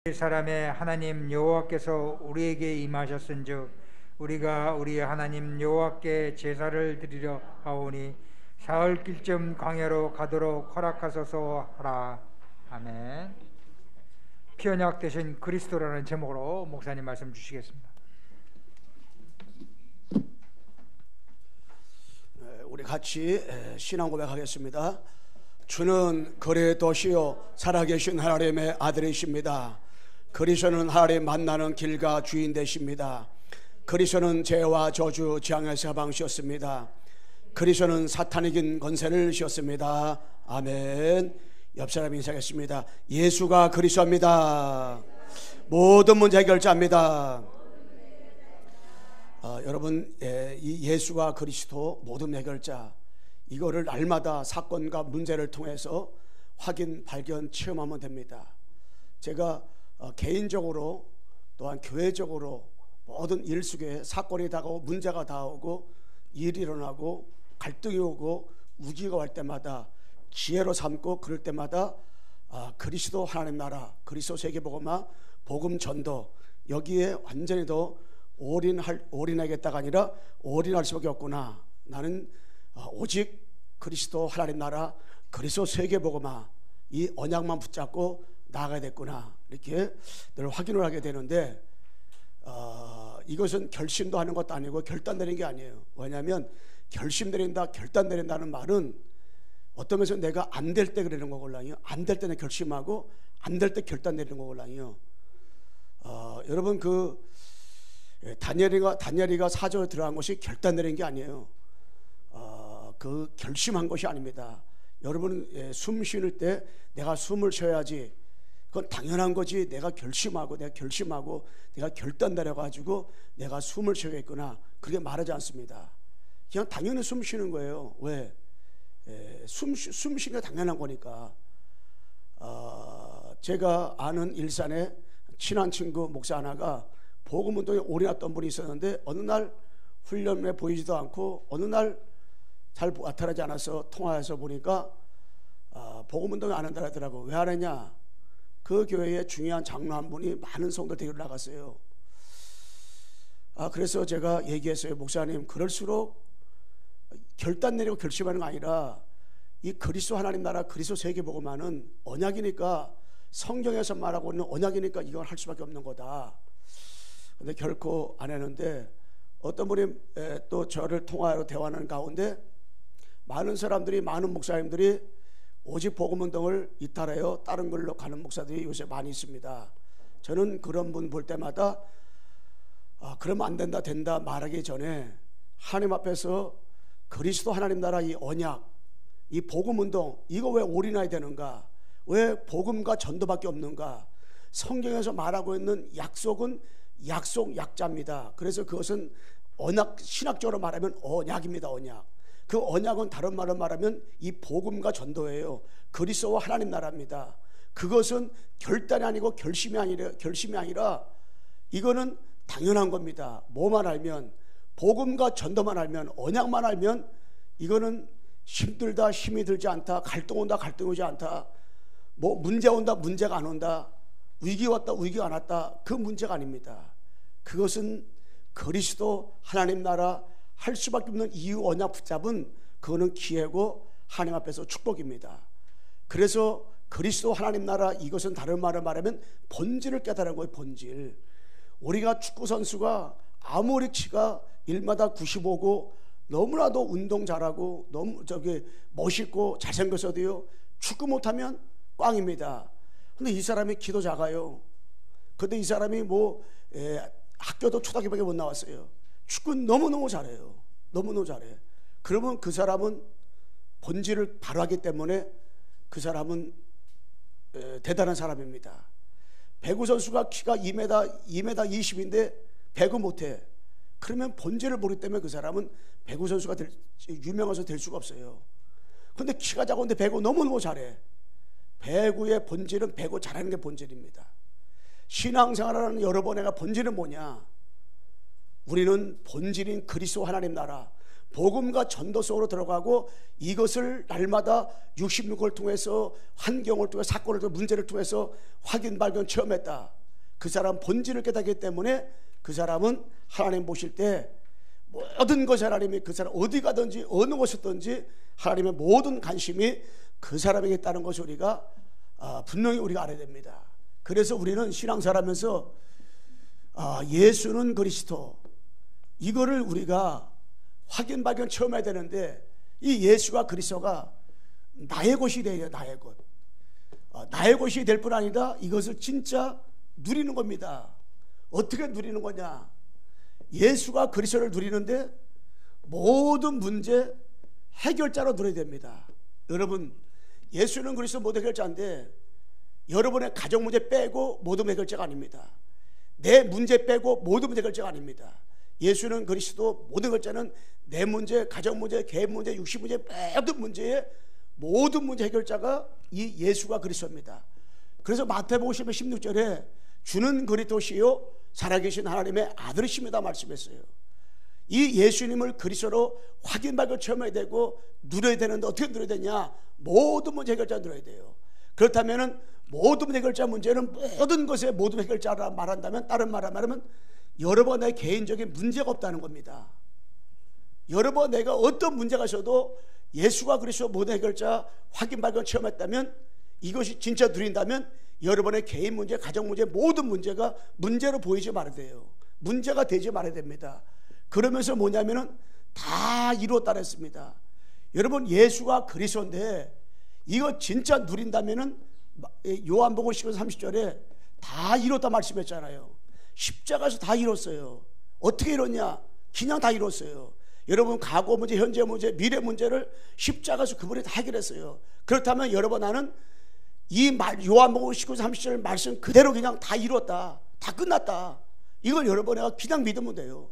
사람의 하나님 여호와께서 우리에게 임하셨은즉 우리가 우리 하나님 여호와께 제사를 드리려 하오니 사흘길쯤 광야로 가도록 허락하소서 하라. 아멘. 피언약 대신 그리스도라는 제목으로 목사님 말씀 주시겠습니다. 우리 같이 신앙 고백하겠습니다. 주는 그리스도시요 살아계신 하나님의 아들이십니다. 그리스도는 하나님 만나는 길과 주인 되십니다. 그리스도는 죄와 저주 재앙에서 해방시었습니다. 그리스도는 사탄 이긴 권세를 씌웠습니다. 아멘. 옆 사람 인사하겠습니다. 예수가 그리스도입니다. 모든 문제 해결자입니다. 여러분, 이 예수가 그리스도 모든 해결자, 이거를 날마다 사건과 문제를 통해서 확인, 발견, 체험하면 됩니다. 제가 개인적으로 또한 교회적으로 모든 일 속에 사건이 다가오고 문제가 다가오고 일이 일어나고 갈등이 오고 우기가 올 때마다 지혜로 삼고 그럴 때마다 그리스도 하나님 나라, 그리스도 세계복음화, 복음 전도, 여기에 완전히 더 올인하겠다가 아니라 올인할 수밖에 없구나. 나는 오직 그리스도 하나님 나라, 그리스도 세계복음화, 이 언약만 붙잡고 나아가야 됐구나, 이렇게 늘 확인을 하게 되는데, 이것은 결심도 하는 것도 아니고 결단 내리는 게 아니에요. 왜냐하면 결심 내린다, 결단 내린다는 말은 어떤 면에서 내가 안 될 때 그러는 거걸랑요. 안 될 때는 결심하고 안 될 때 결단 내리는 거걸랑요. 여러분, 다니엘이가 4절에 들어간 것이 결단 내린 게 아니에요. 그 결심한 것이 아닙니다. 여러분, 숨 쉬는 때 내가 숨을 쉬어야지, 그건 당연한 거지. 내가 결심하고 내가 결단 내려가지고 내가 숨을 쉬겠구나, 그렇게 말하지 않습니다. 그냥 당연히 숨 쉬는 거예요. 왜? 숨 쉬는 게 당연한 거니까. 제가 아는 일산에 친한 친구 목사 하나가 복음운동에 오래 했던 분이 있었는데, 어느 날 훈련에 보이지도 않고 어느 날 잘 나타나지 않아서 통화해서 보니까 복음운동에 안 한다 하더라고. 왜 안 했냐? 그 교회에 중요한 장로 한 분이 많은 성도들 데리러 나갔어요. 그래서 제가 얘기했어요. 목사님, 그럴수록 결단 내리고 결심하는 거 아니라 이 그리스도 하나님 나라, 그리스도 세계복음화는 언약이니까, 성경에서 말하고 있는 언약이니까 이걸 할 수밖에 없는 거다. 근데 결코 안 했는데, 어떤 분이 또 저를 통화로 대화하는 가운데 많은 사람들이, 많은 목사님들이 오직 복음운동을 이탈하여 다른 걸로 가는 목사들이 요새 많이 있습니다. 저는 그런 분 볼 때마다 그러면 안 된다, 된다 말하기 전에 하나님 앞에서 그리스도 하나님 나라, 이 언약, 이 복음운동, 이거 왜 올인해야 되는가? 왜 복음과 전도밖에 없는가? 성경에서 말하고 있는 약속은 약자입니다. 그래서 그것은 언약, 신학적으로 말하면 언약입니다. 언약. 그 언약은 다른 말로 말하면 이 복음과 전도예요. 그리스도와 하나님 나라입니다. 그것은 결단이 아니고 결심이 아니라 이거는 당연한 겁니다. 뭐만 알면, 복음과 전도만 알면, 언약만 알면, 이거는 힘들다, 힘이 들지 않다, 갈등 온다, 갈등 오지 않다, 뭐 문제 온다, 문제가 안 온다, 위기 왔다, 위기가 안 왔다, 그 문제가 아닙니다. 그것은 그리스도 하나님 나라 할 수밖에 없는 이유, 언약 붙잡은, 그거는 기회고 하나님 앞에서 축복입니다. 그래서 그리스도 하나님 나라, 이것은 다른 말을 말하면 본질을 깨달은 거예요. 본질. 우리가 축구 선수가 아무리 키가 1m 95고 너무나도 운동 잘하고 너무 멋있고 잘생겼어도요, 축구 못하면 꽝입니다. 근데 이 사람이 키도 작아요. 근데 이 사람이 학교도 초등학교밖에 못 나왔어요. 축구 너무너무 잘해요. 너무너무 잘해. 그러면 그 사람은 본질을 바로 하기 때문에 그 사람은 대단한 사람입니다. 배구 선수가 키가 2m 20인데 배구 못해. 그러면 본질을 모르기 때문에 그 사람은 배구 선수가 유명해서 될 수가 없어요. 근데 키가 작은데 배구 너무너무 잘해. 배구의 본질은 배구 잘하는 게 본질입니다. 신앙생활하는 여러분, 내가 본질은 뭐냐? 우리는 본질인 그리스도 하나님 나라, 복음과 전도 속으로 들어가고 이것을 날마다 66을 통해서 환경을 통해 사건을 통해 문제를 통해서 확인 발견 체험했다. 그 사람 본질을 깨닫기 때문에 그 사람은 하나님 보실 때 모든 것이 하나님이 그 사람 어디 가든지 어느 곳이든지 하나님의 모든 관심이 그 사람에게 있다는 것을 우리가 분명히 우리가 알아야 됩니다. 그래서 우리는 신앙생활하면서 예수는 그리스도, 이거를 우리가 확인 발견 체험해야 되는데, 이 예수가 그리스도가 나의 것이 되어야 돼요. 나의 것. 나의 것이 될 뿐 아니라 이것을 진짜 누리는 겁니다. 어떻게 누리는 거냐? 예수가 그리스도를 누리는데 모든 문제 해결자로 누려야 됩니다. 여러분, 예수는 그리스도 모든 해결자인데 여러분의 가정 문제 빼고 모든 해결자가 아닙니다. 내 문제 빼고 모든 문제 해결자가 아닙니다. 예수는 그리스도 모든 해결자는 내 문제, 가정 문제, 개인 문제, 육신 문제, 모든 문제의 모든 문제 해결자가 이 예수가 그리스도입니다. 그래서 마태복음 16절에 주는 그리스도시요 살아계신 하나님의 아들이십니다 말씀했어요. 이 예수님을 그리스도로 확인 발견 체험해야 되고 누려야 되는데 어떻게 누려야 되냐? 모든 문제 해결자 누려야 돼요. 그렇다면 모든 문제 해결자 문제는 모든 것의 모든 해결자라 말한다면, 다른 말로 말하면 여러분의 개인적인 문제가 없다는 겁니다. 여러분 내가 어떤 문제가 있어도 예수가 그리스도 모든 해결자 확인 발견 체험했다면, 이것이 진짜 누린다면 여러분의 개인 문제, 가정 문제, 모든 문제가 문제로 보이지 말아야 돼요. 문제가 되지 말아야 됩니다. 그러면서 뭐냐면은 다 이루었다 했습니다. 여러분, 예수가 그리스도인데 이거 진짜 누린다면은 요한복음 10장 30절에 다 이뤘다 말씀했잖아요. 십자가에서 다 이뤘어요. 어떻게 이뤘냐? 그냥 다 이뤘어요. 여러분, 과거 문제, 현재 문제, 미래 문제를 십자가에서 그분이 다 해결했어요. 그렇다면 여러분, 나는 이 요한복음 19장 30절 말씀 그대로 그냥 다 이뤘다, 다 끝났다, 이걸 여러분 내가 그냥 믿으면 돼요.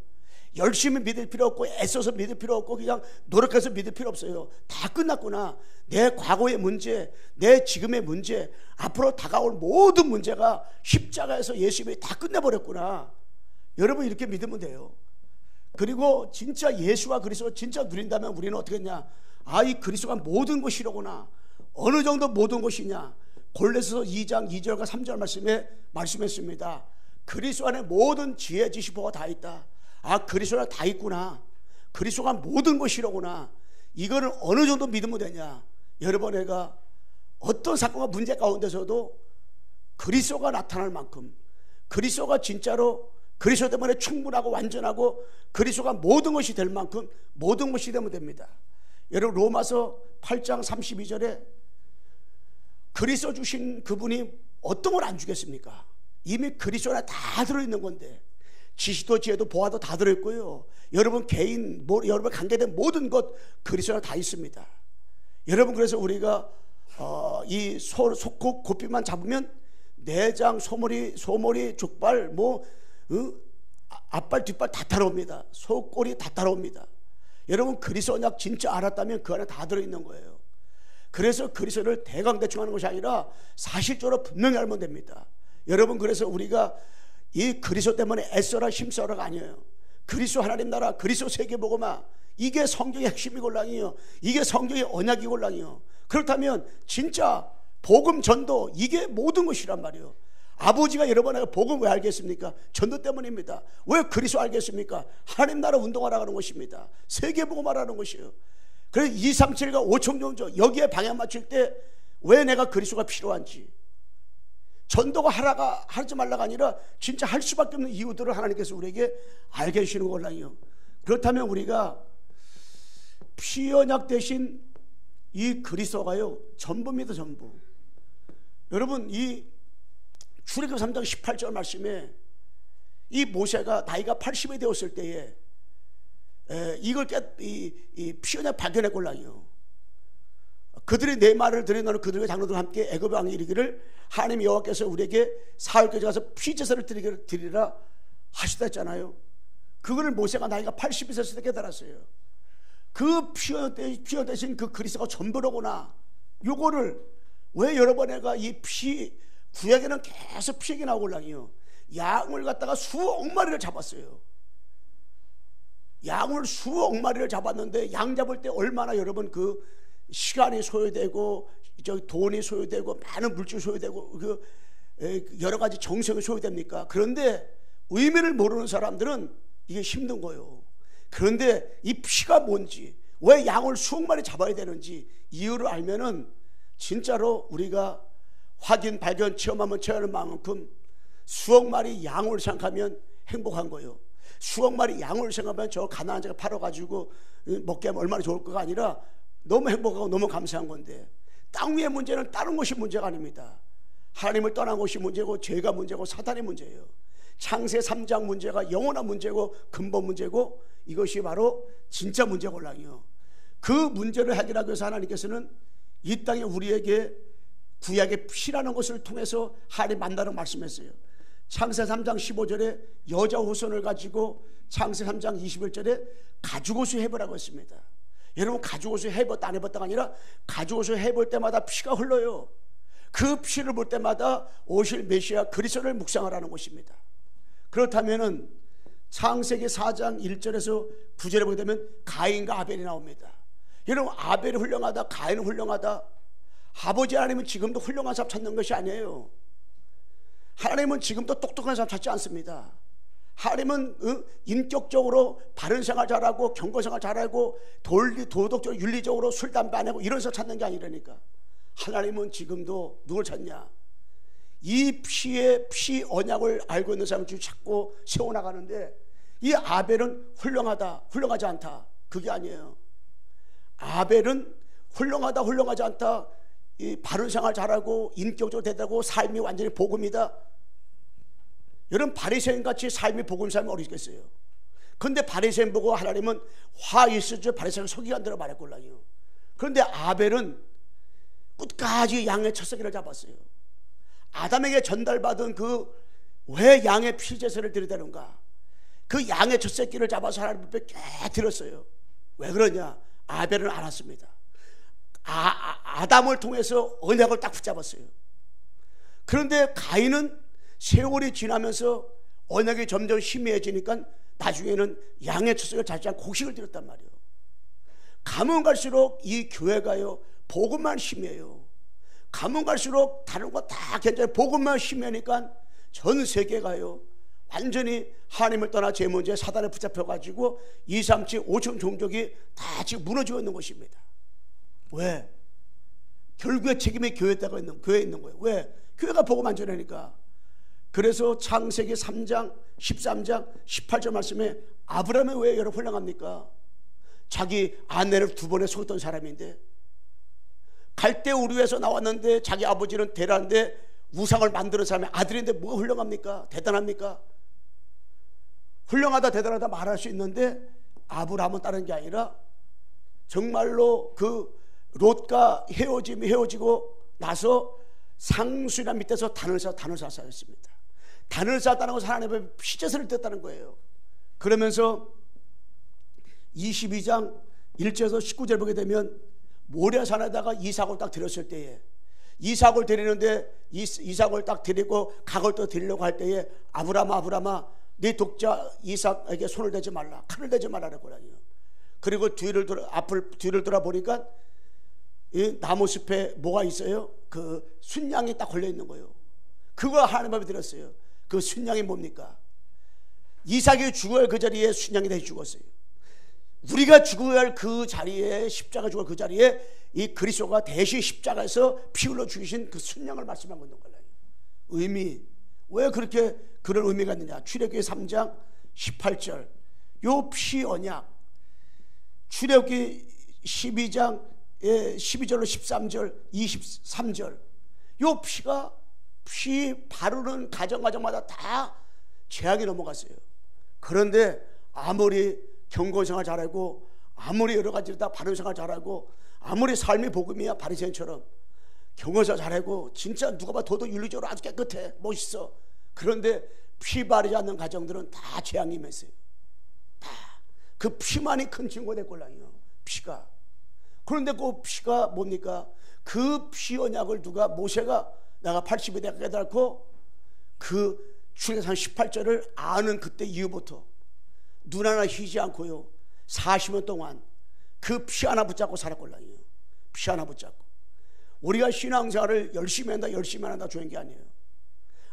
열심히 믿을 필요 없고 애써서 믿을 필요 없고 그냥 노력해서 믿을 필요 없어요. 다 끝났구나. 내 과거의 문제, 내 지금의 문제, 앞으로 다가올 모든 문제가 십자가에서 예수님이 다 끝내버렸구나. 여러분, 이렇게 믿으면 돼요. 그리고 진짜 예수와 그리스도 진짜 누린다면 우리는 어떻게 했냐? 이 그리스도가 모든 것이로구나. 어느 정도 모든 것이냐? 골로새서 2장 2절과 3절 말씀에 말씀했습니다. 그리스도 안에 모든 지혜, 지식, 보가 다 있다. 그리스도가 다 있구나. 그리스도가 모든 것이로구나. 이거는 어느 정도 믿으면 되냐? 여러분, 내가 어떤 사건과 문제 가운데서도 그리스도가 나타날 만큼, 그리스도가 진짜로 그리스도 때문에 충분하고 완전하고 그리스도가 모든 것이 될 만큼 모든 것이 되면 됩니다. 여러분, 로마서 8장 32절에 그리스도 주신 그분이 어떤 걸 안 주겠습니까? 이미 그리스도 안에 다 들어있는 건데, 지식도 지혜도 보아도 다 들어있고요. 여러분 개인, 여러분 관계된 모든 것 그리스도 안에 다 있습니다. 여러분, 그래서 우리가 이 속국 고삐만 잡으면 내장, 소머리, 족발, 앞발, 뒷발 다 따라옵니다. 속골이 다 따라옵니다. 여러분, 그리스도 언약 진짜 알았다면 그 안에 다 들어있는 거예요. 그래서 그리스도를 대강대충하는 것이 아니라 사실적으로 분명히 알면 됩니다. 여러분, 그래서 우리가 이 그리스도 때문에 애써라 힘써라가 아니에요. 그리스도 하나님 나라, 그리스도 세계복음화, 이게 성경의 핵심이 골랑이에요. 이게 성경의 언약이 골랑이에요. 그렇다면 진짜 복음 전도, 이게 모든 것이란 말이에요. 아버지가 여러분에게 복음 왜 알겠습니까? 전도 때문입니다. 왜 그리스도 알겠습니까? 하나님 나라 운동하라는 것입니다. 세계복음화라는 것이에요. 그래서 237과 5청정조 여기에 방향 맞출 때 왜 내가 그리스도가 필요한지, 전도가 하지 말라가 아니라 진짜 할 수밖에 없는 이유들을 하나님께서 우리에게 알게 해주시는 걸랑이요. 그렇다면 우리가 피언약 대신 이 그리스도가요 전부입니다. 전부. 여러분, 이 출애굽 3장 18절 말씀에 이 모세가 나이가 80이 되었을 때에 이걸 이 피언약 발견해 골랑이요. 그들이 내 말을 들은 너는 그들과 장로들과 함께 애굽 왕에 이르기를 하나님 여호와께서 우리에게 사흘까지 가서 피제사를 드리라 하시다 했잖아요. 그거를 모세가 나이가 80이 됐을 때 깨달았어요. 그 피언 대신 그 그리스도가 전부로구나. 요거를 왜 여러분에가 이 구약에는 계속 피 얘기 나오고, 양을 갖다가 수억 마리를 잡았어요. 양을 수억 마리를 잡았는데 양 잡을 때 얼마나 여러분 그 시간이 소요되고 돈이 소요되고 많은 물질 소요되고 그 여러 가지 정성이 소요됩니까? 그런데 의미를 모르는 사람들은 이게 힘든 거예요. 그런데 이 피가 뭔지, 왜 양을 수억 마리 잡아야 되는지 이유를 알면은 진짜로 우리가 확인, 발견, 체험하면 체험하는 만큼 수억 마리 양을 생각하면 행복한 거예요. 수억 마리 양을 생각하면 저 가난한 자가 팔아가지고 먹게 하면 얼마나 좋을 거가 아니라 너무 행복하고 너무 감사한 건데, 땅 위의 문제는 다른 것이 문제가 아닙니다. 하나님을 떠난 것이 문제고 죄가 문제고 사단이 문제예요. 창세 3장 문제가 영원한 문제고 근본 문제고, 이것이 바로 진짜 문제골랑이요. 그 문제를 해결하기 위해서 하나님께서는 이 땅에 우리에게 구약의 피라는 것을 통해서 하나님 만나라고 말씀했어요. 창세 3장 15절에 여자 후손을 가지고 창세 3장 21절에 가죽옷을 해보라고 했습니다. 여러분, 가죽옷을 해봤다 안 해봤다가 아니라 가죽옷을 해볼 때마다 피가 흘러요. 그 피를 볼 때마다 오실 메시아 그리스도를 묵상하라는 것입니다. 그렇다면은 창세기 4장 1절에서 9절에 보게 되면 가인과 아벨이 나옵니다. 여러분, 아벨이 훌륭하다, 가인은 훌륭하다. 아버지 하나님은 지금도 훌륭한 사람 찾는 것이 아니에요. 하나님은 지금도 똑똑한 사람 찾지 않습니다. 하나님은 인격적으로 바른 생활 잘하고 경건생활 잘하고 도덕적으로 윤리적으로 술 담배 안 하고 이런 사람 찾는 게 아니라니까. 하나님은 지금도 누굴 찾냐? 이 피 언약을 알고 있는 사람을 찾고 세워나가는데, 이 아벨은 훌륭하다, 훌륭하지 않다, 그게 아니에요. 아벨은 훌륭하다, 훌륭하지 않다, 이 바른 생활 잘하고 인격적으로 대단하고 삶이 완전히 복음이다. 여러분, 바리새인같이 삶이 복음 삶이 어리겠어요? 그런데 바리새인 보고 하나님은 화 있으죠, 바리새인 속이가 안 들어 말했걸랑요. 그런데 아벨은 끝까지 양의 첫 새끼를 잡았어요. 아담에게 전달받은 그 왜 양의 피제사를 드리다는가, 그 양의 첫 새끼를 잡아서 하나님 앞에 꽤 드렸어요. 왜 그러냐? 아벨은 알았습니다. 아담을 통해서 언약을 딱 붙잡았어요. 그런데 가인은 세월이 지나면서 언약이 점점 희미해지니까 나중에는 양의 첫 새끼를 잡지 않고 곡식을 드렸단 말이에요. 가면 갈수록 이 교회가요, 복음만 희미해요. 가면 갈수록 다른 거 다 괜찮아요. 복음만 희미하니까 전 세계가요 완전히 하나님을 떠나 제 문제에 사단에 붙잡혀가지고 2, 3, 7, 5천 종족이 다 지금 무너지고 있는 것입니다. 왜? 결국에 책임이 교회에 있는 거예요. 왜? 교회가 복음 안 전하니까. 그래서 창세기 3장 13장 18절 말씀에 아브라함이 왜 여러분 훌륭합니까? 자기 아내를 2번에 속였던 사람인데, 갈대 우르에서 나왔는데 자기 아버지는 대란데 우상을 만드는 사람의 아들인데 뭐가 훌륭합니까? 대단합니까? 훌륭하다 대단하다 말할 수 있는데, 아브라함은 다른 게 아니라 정말로 그 롯과 헤어지고 나서 상수리나 밑에서 단을 쌓았습니다. 단을 쌓았다는 것은 하나님의 피제사를 뜯었다는 거예요. 그러면서 22장 1절에서 19절 보게 되면 모리아산에다가 이삭을 딱 드렸을 때에, 이삭을 드리는데 이삭을 딱 드리고 각을 또 드리려고 할 때에 아브라함아 네 독자 이삭에게 손을 대지 말라, 칼을 대지 말라는 거라니요. 그리고 뒤를 돌아보니까 이 나무숲에 뭐가 있어요? 그 순양이 딱 걸려 있는 거예요. 그거 하나님 앞에 드렸어요. 그 순양이 뭡니까? 이삭이 죽어야 할 그 자리에 순양이 다시 죽었어요. 우리가 죽어야 할 그 자리에, 십자가 죽을 그 자리에 이 그리스도가 대신 십자가에서 피 흘러 죽이신 그 순양을 말씀하고 있는 거예요. 의미, 왜 그렇게 그런 의미가 있느냐? 출애굽기 3장 18절 요 피 언약, 출애굽기 12장 12절로 13절 23절 요 피가 피 바르는 가정마다 다 재앙이 넘어갔어요. 그런데 아무리 경건생활 잘하고 아무리 여러 가지로 다 바른생활 잘하고 아무리 삶이 복음이야 바리새인처럼 경건생활 잘하고 진짜 누가 봐 도덕 윤리적으로 아주 깨끗해 멋있어, 그런데 피 바르지 않는 가정들은 다 재앙이 임했어요. 다 그 피만이 큰 친구가 됐걸랑이요, 피가. 그런데 그 피가 뭡니까? 그 피 언약을 누가, 모세가 내가 80이 되고 깨달고 그 출애굽기 18절을 아는 그때 이후부터 눈 하나 휘지 않고요 40년 동안 그 피 하나 붙잡고 살았걸랑요. 피 하나 붙잡고. 우리가 신앙생활을 열심히 한다 좋은 게 아니에요.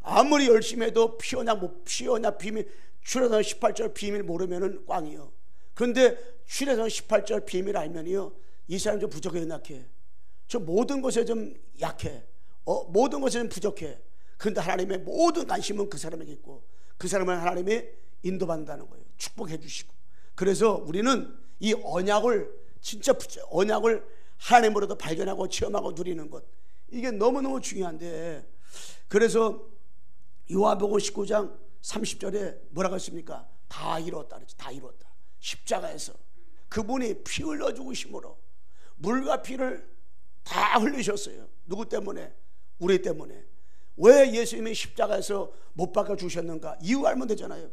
아무리 열심히 해도 피어나 비밀, 출애굽 18절 비밀 모르면은 꽝이요. 그런데 출애굽 18절 비밀 알면요 이 사람 좀 부족해, 연약해. 저 모든 것에 좀 약해. 모든 것에 좀 부족해. 그런데 하나님의 모든 관심은 그 사람에게 있고 그 사람을 하나님이 인도받는다는 거예요. 축복해 주시고. 그래서 우리는 이 언약을 진짜 언약을 하나님으로도 발견하고 체험하고 누리는 것, 이게 너무너무 중요한데, 그래서 요한복음 19장 30절에 뭐라고 했습니까? 다 이루었다 그랬지. 다 이루었다. 십자가에서 그분이 피 흘려 죽으심으로 물과 피를 다 흘리셨어요. 누구 때문에? 우리 때문에. 왜 예수님이 십자가에서 못 박아 주셨는가? 이유 알면 되잖아요.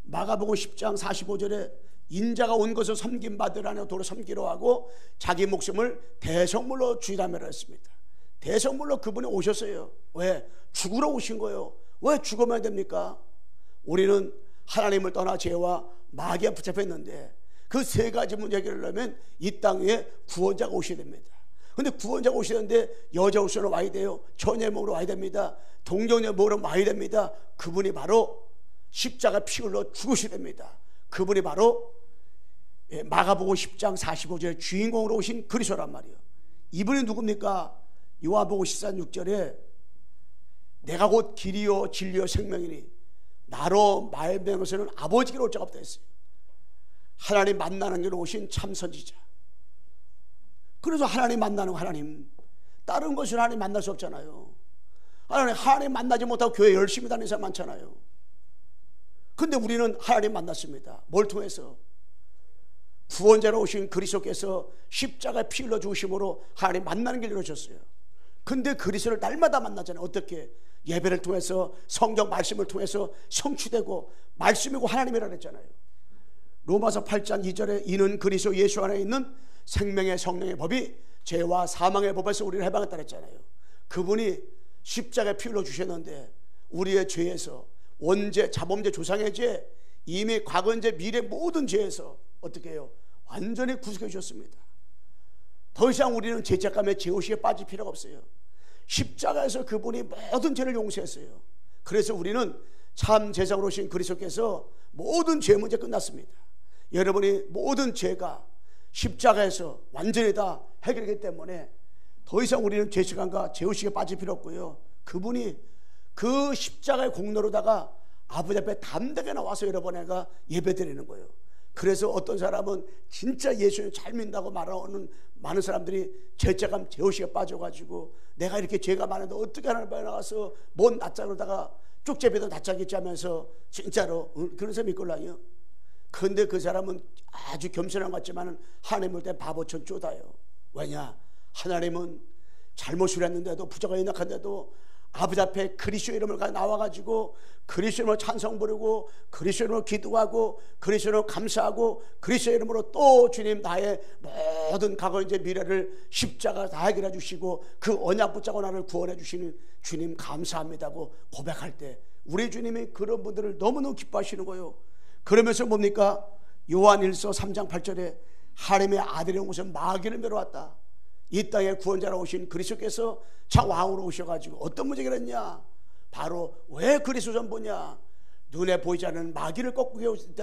마가복음 10장 45절에 인자가 온 것을 섬김 받으라는 도로 섬기러 하고 자기 목숨을 대성물로 주의라매라 했습니다. 대성물로 그분이 오셨어요. 왜? 죽으러 오신 거예요. 왜 죽으면 됩니까? 우리는 하나님을 떠나 죄와 마귀에 붙잡혀 있는데 그 세 가지 문제 해결하려면 이 땅에 구원자가 오셔야 됩니다. 근데 구원자가 오시는데 여자 옷으로 와야 돼요. 처녀의 몸으로 와야 됩니다. 동정녀의 몸으로 와야 됩니다. 그분이 바로 십자가 피 흘러 죽으셔야 됩니다. 그분이 바로 마가복음 10장 45절 주인공으로 오신 그리스도란 말이에요. 이분이 누굽니까? 요한복음 14장 6절에 내가 곧 길이요 진리요 생명이니 나로 말미암아서는 아버지께로 올 자가 없다 했어요. 하나님 만나는 길로 오신 참 선지자. 그래서 하나님 만나는 거, 하나님 다른 것을 하나님 만날 수 없잖아요. 하나님 만나지 못하고 교회 열심히 다니는 사람 많잖아요. 근데 우리는 하나님 만났습니다. 뭘 통해서? 구원자로 오신 그리스도께서 십자가에 피 흘려 주심으로 하나님 만나는 길을 열어줬어요. 근데 그리스도를 날마다 만나잖아요. 어떻게? 예배를 통해서, 성경 말씀을 통해서 성취되고 말씀이고 하나님이라 그랬잖아요. 로마서 8장 2절에 이는 그리스도 예수 안에 있는 생명의 성령의 법이 죄와 사망의 법에서 우리를 해방했다 그랬잖아요. 그분이 십자가에 피 흘려 주셨는데 우리의 죄에서, 원죄, 자범죄, 조상의 죄, 이미 과거죄, 미래 모든 죄에서 어떻게 해요? 완전히 구속해 주셨습니다. 더 이상 우리는 죄책감에 죄의식에 빠질 필요가 없어요. 십자가에서 그분이 모든 죄를 용서했어요. 그래서 우리는 참 제사장으로 오신 그리스도께서 모든 죄 문제 끝났습니다. 여러분이 모든 죄가 십자가에서 완전히 다 해결되기 때문에 더 이상 우리는 죄책감과 죄의식에 빠질 필요 없고요. 그분이 그 십자가의 공로로다가 아버지 앞에 담대하게 나와서 여러분에게 예배드리는 거예요. 그래서 어떤 사람은 진짜 예수님 잘 믿는다고 말하는 많은 사람들이 죄책감, 죄의식에 빠져가지고 내가 이렇게 죄가 많은데 어떻게 하나님 앞에 나가서 뭔 낯짝으로다가 쪽제비도 낯짝이지 하면서 진짜로 그런 사람이 있걸랑요. 그런데 그 사람은 아주 겸손한 것 같지만 하나님 볼 때 바보처럼 쪼다요. 왜냐? 하나님은 잘못을 했는데도, 부족하고 연약한데도 아버지 앞에 그리스도 이름을 나와가지고 그리스도 이름으로 찬송 부르고 그리스도 이름으로 기도하고 그리스도 이름으로 감사하고 그리스도 이름으로 또 주님 나의 모든 과거 이제 미래를 십자가 다 해결해 주시고 그 언약 붙잡고 나를 구원해 주시는 주님 감사합니다고 고백할 때 우리 주님이 그런 분들을 너무너무 기뻐하시는 거예요. 그러면서 뭡니까? 요한일서 3장 8절에 하나님의 아들이 온 것은 마귀를 멸하왔다. 이 땅에 구원자로 오신 그리스도께서 참 왕으로 오셔가지고 어떤 문제가 있냐? 바로 왜 그리스도 전보냐? 눈에 보이지 않는 마귀를 꺾고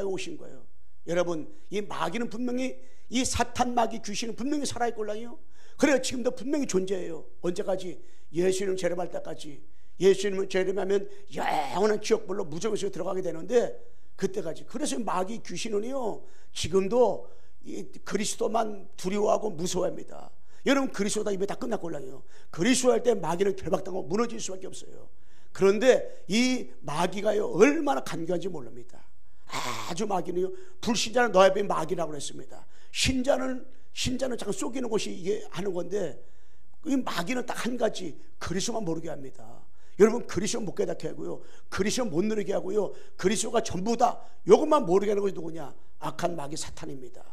오신 거예요. 여러분, 이 마귀는 분명히, 이 사탄 마귀 귀신은 분명히 살아있걸랑요. 그래요. 지금도 분명히 존재해요. 언제까지? 예수님 재림할 때까지. 예수님을 재림하면 영원한 지옥불로 무정에서 들어가게 되는데 그때까지. 그래서 마귀 귀신은요 지금도 이 그리스도만 두려워하고 무서워합니다. 여러분, 그리스도다 이미 다 끝났걸랑요. 그리스도 할 때 마귀는 결박당하고 무너질 수밖에 없어요. 그런데 이 마귀가요 얼마나 간교한지 모릅니다. 아주 마귀는요, 불신자는 너의 앞에 마귀라고 했습니다. 신자는 잠깐 속이는 것이 이게 하는 건데 이 마귀는 딱 한 가지, 그리스도만 모르게 합니다. 여러분, 그리스도 못 깨닫게 하고요, 그리스도 못 누리게 하고요, 그리스도가 전부다 이것만 모르게 하는 것이 누구냐? 악한 마귀 사탄입니다.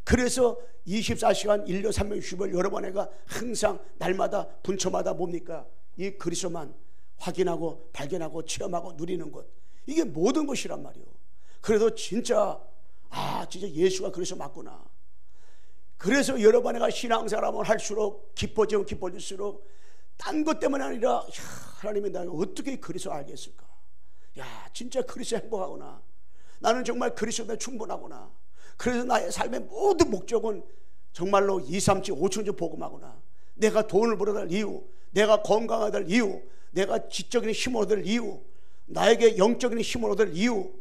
그래서 24시간 1년 360일 여러분에가 항상 날마다 분초마다 뭡니까? 이 그리스도만 확인하고 발견하고 체험하고 누리는 것, 이게 모든 것이란 말이에요. 그래도 진짜 아, 진짜 예수가 그래서 맞구나. 그래서 여러분 내가 신앙생활을 할수록 기뻐지면 기뻐질수록 딴 것 때문에 아니라 하나님이 나를 어떻게 그리스도 알겠을까? 야, 진짜 그리스도 행복하구나. 나는 정말 그리스도에 충분하구나. 그래서 나의 삶의 모든 목적은 정말로 2, 3주, 5천주 복음하구나. 내가 돈을 벌어야 될 이유, 내가 건강해야 될 이유, 내가 지적인 힘을 얻을 이유, 나에게 영적인 힘을 얻을 이유,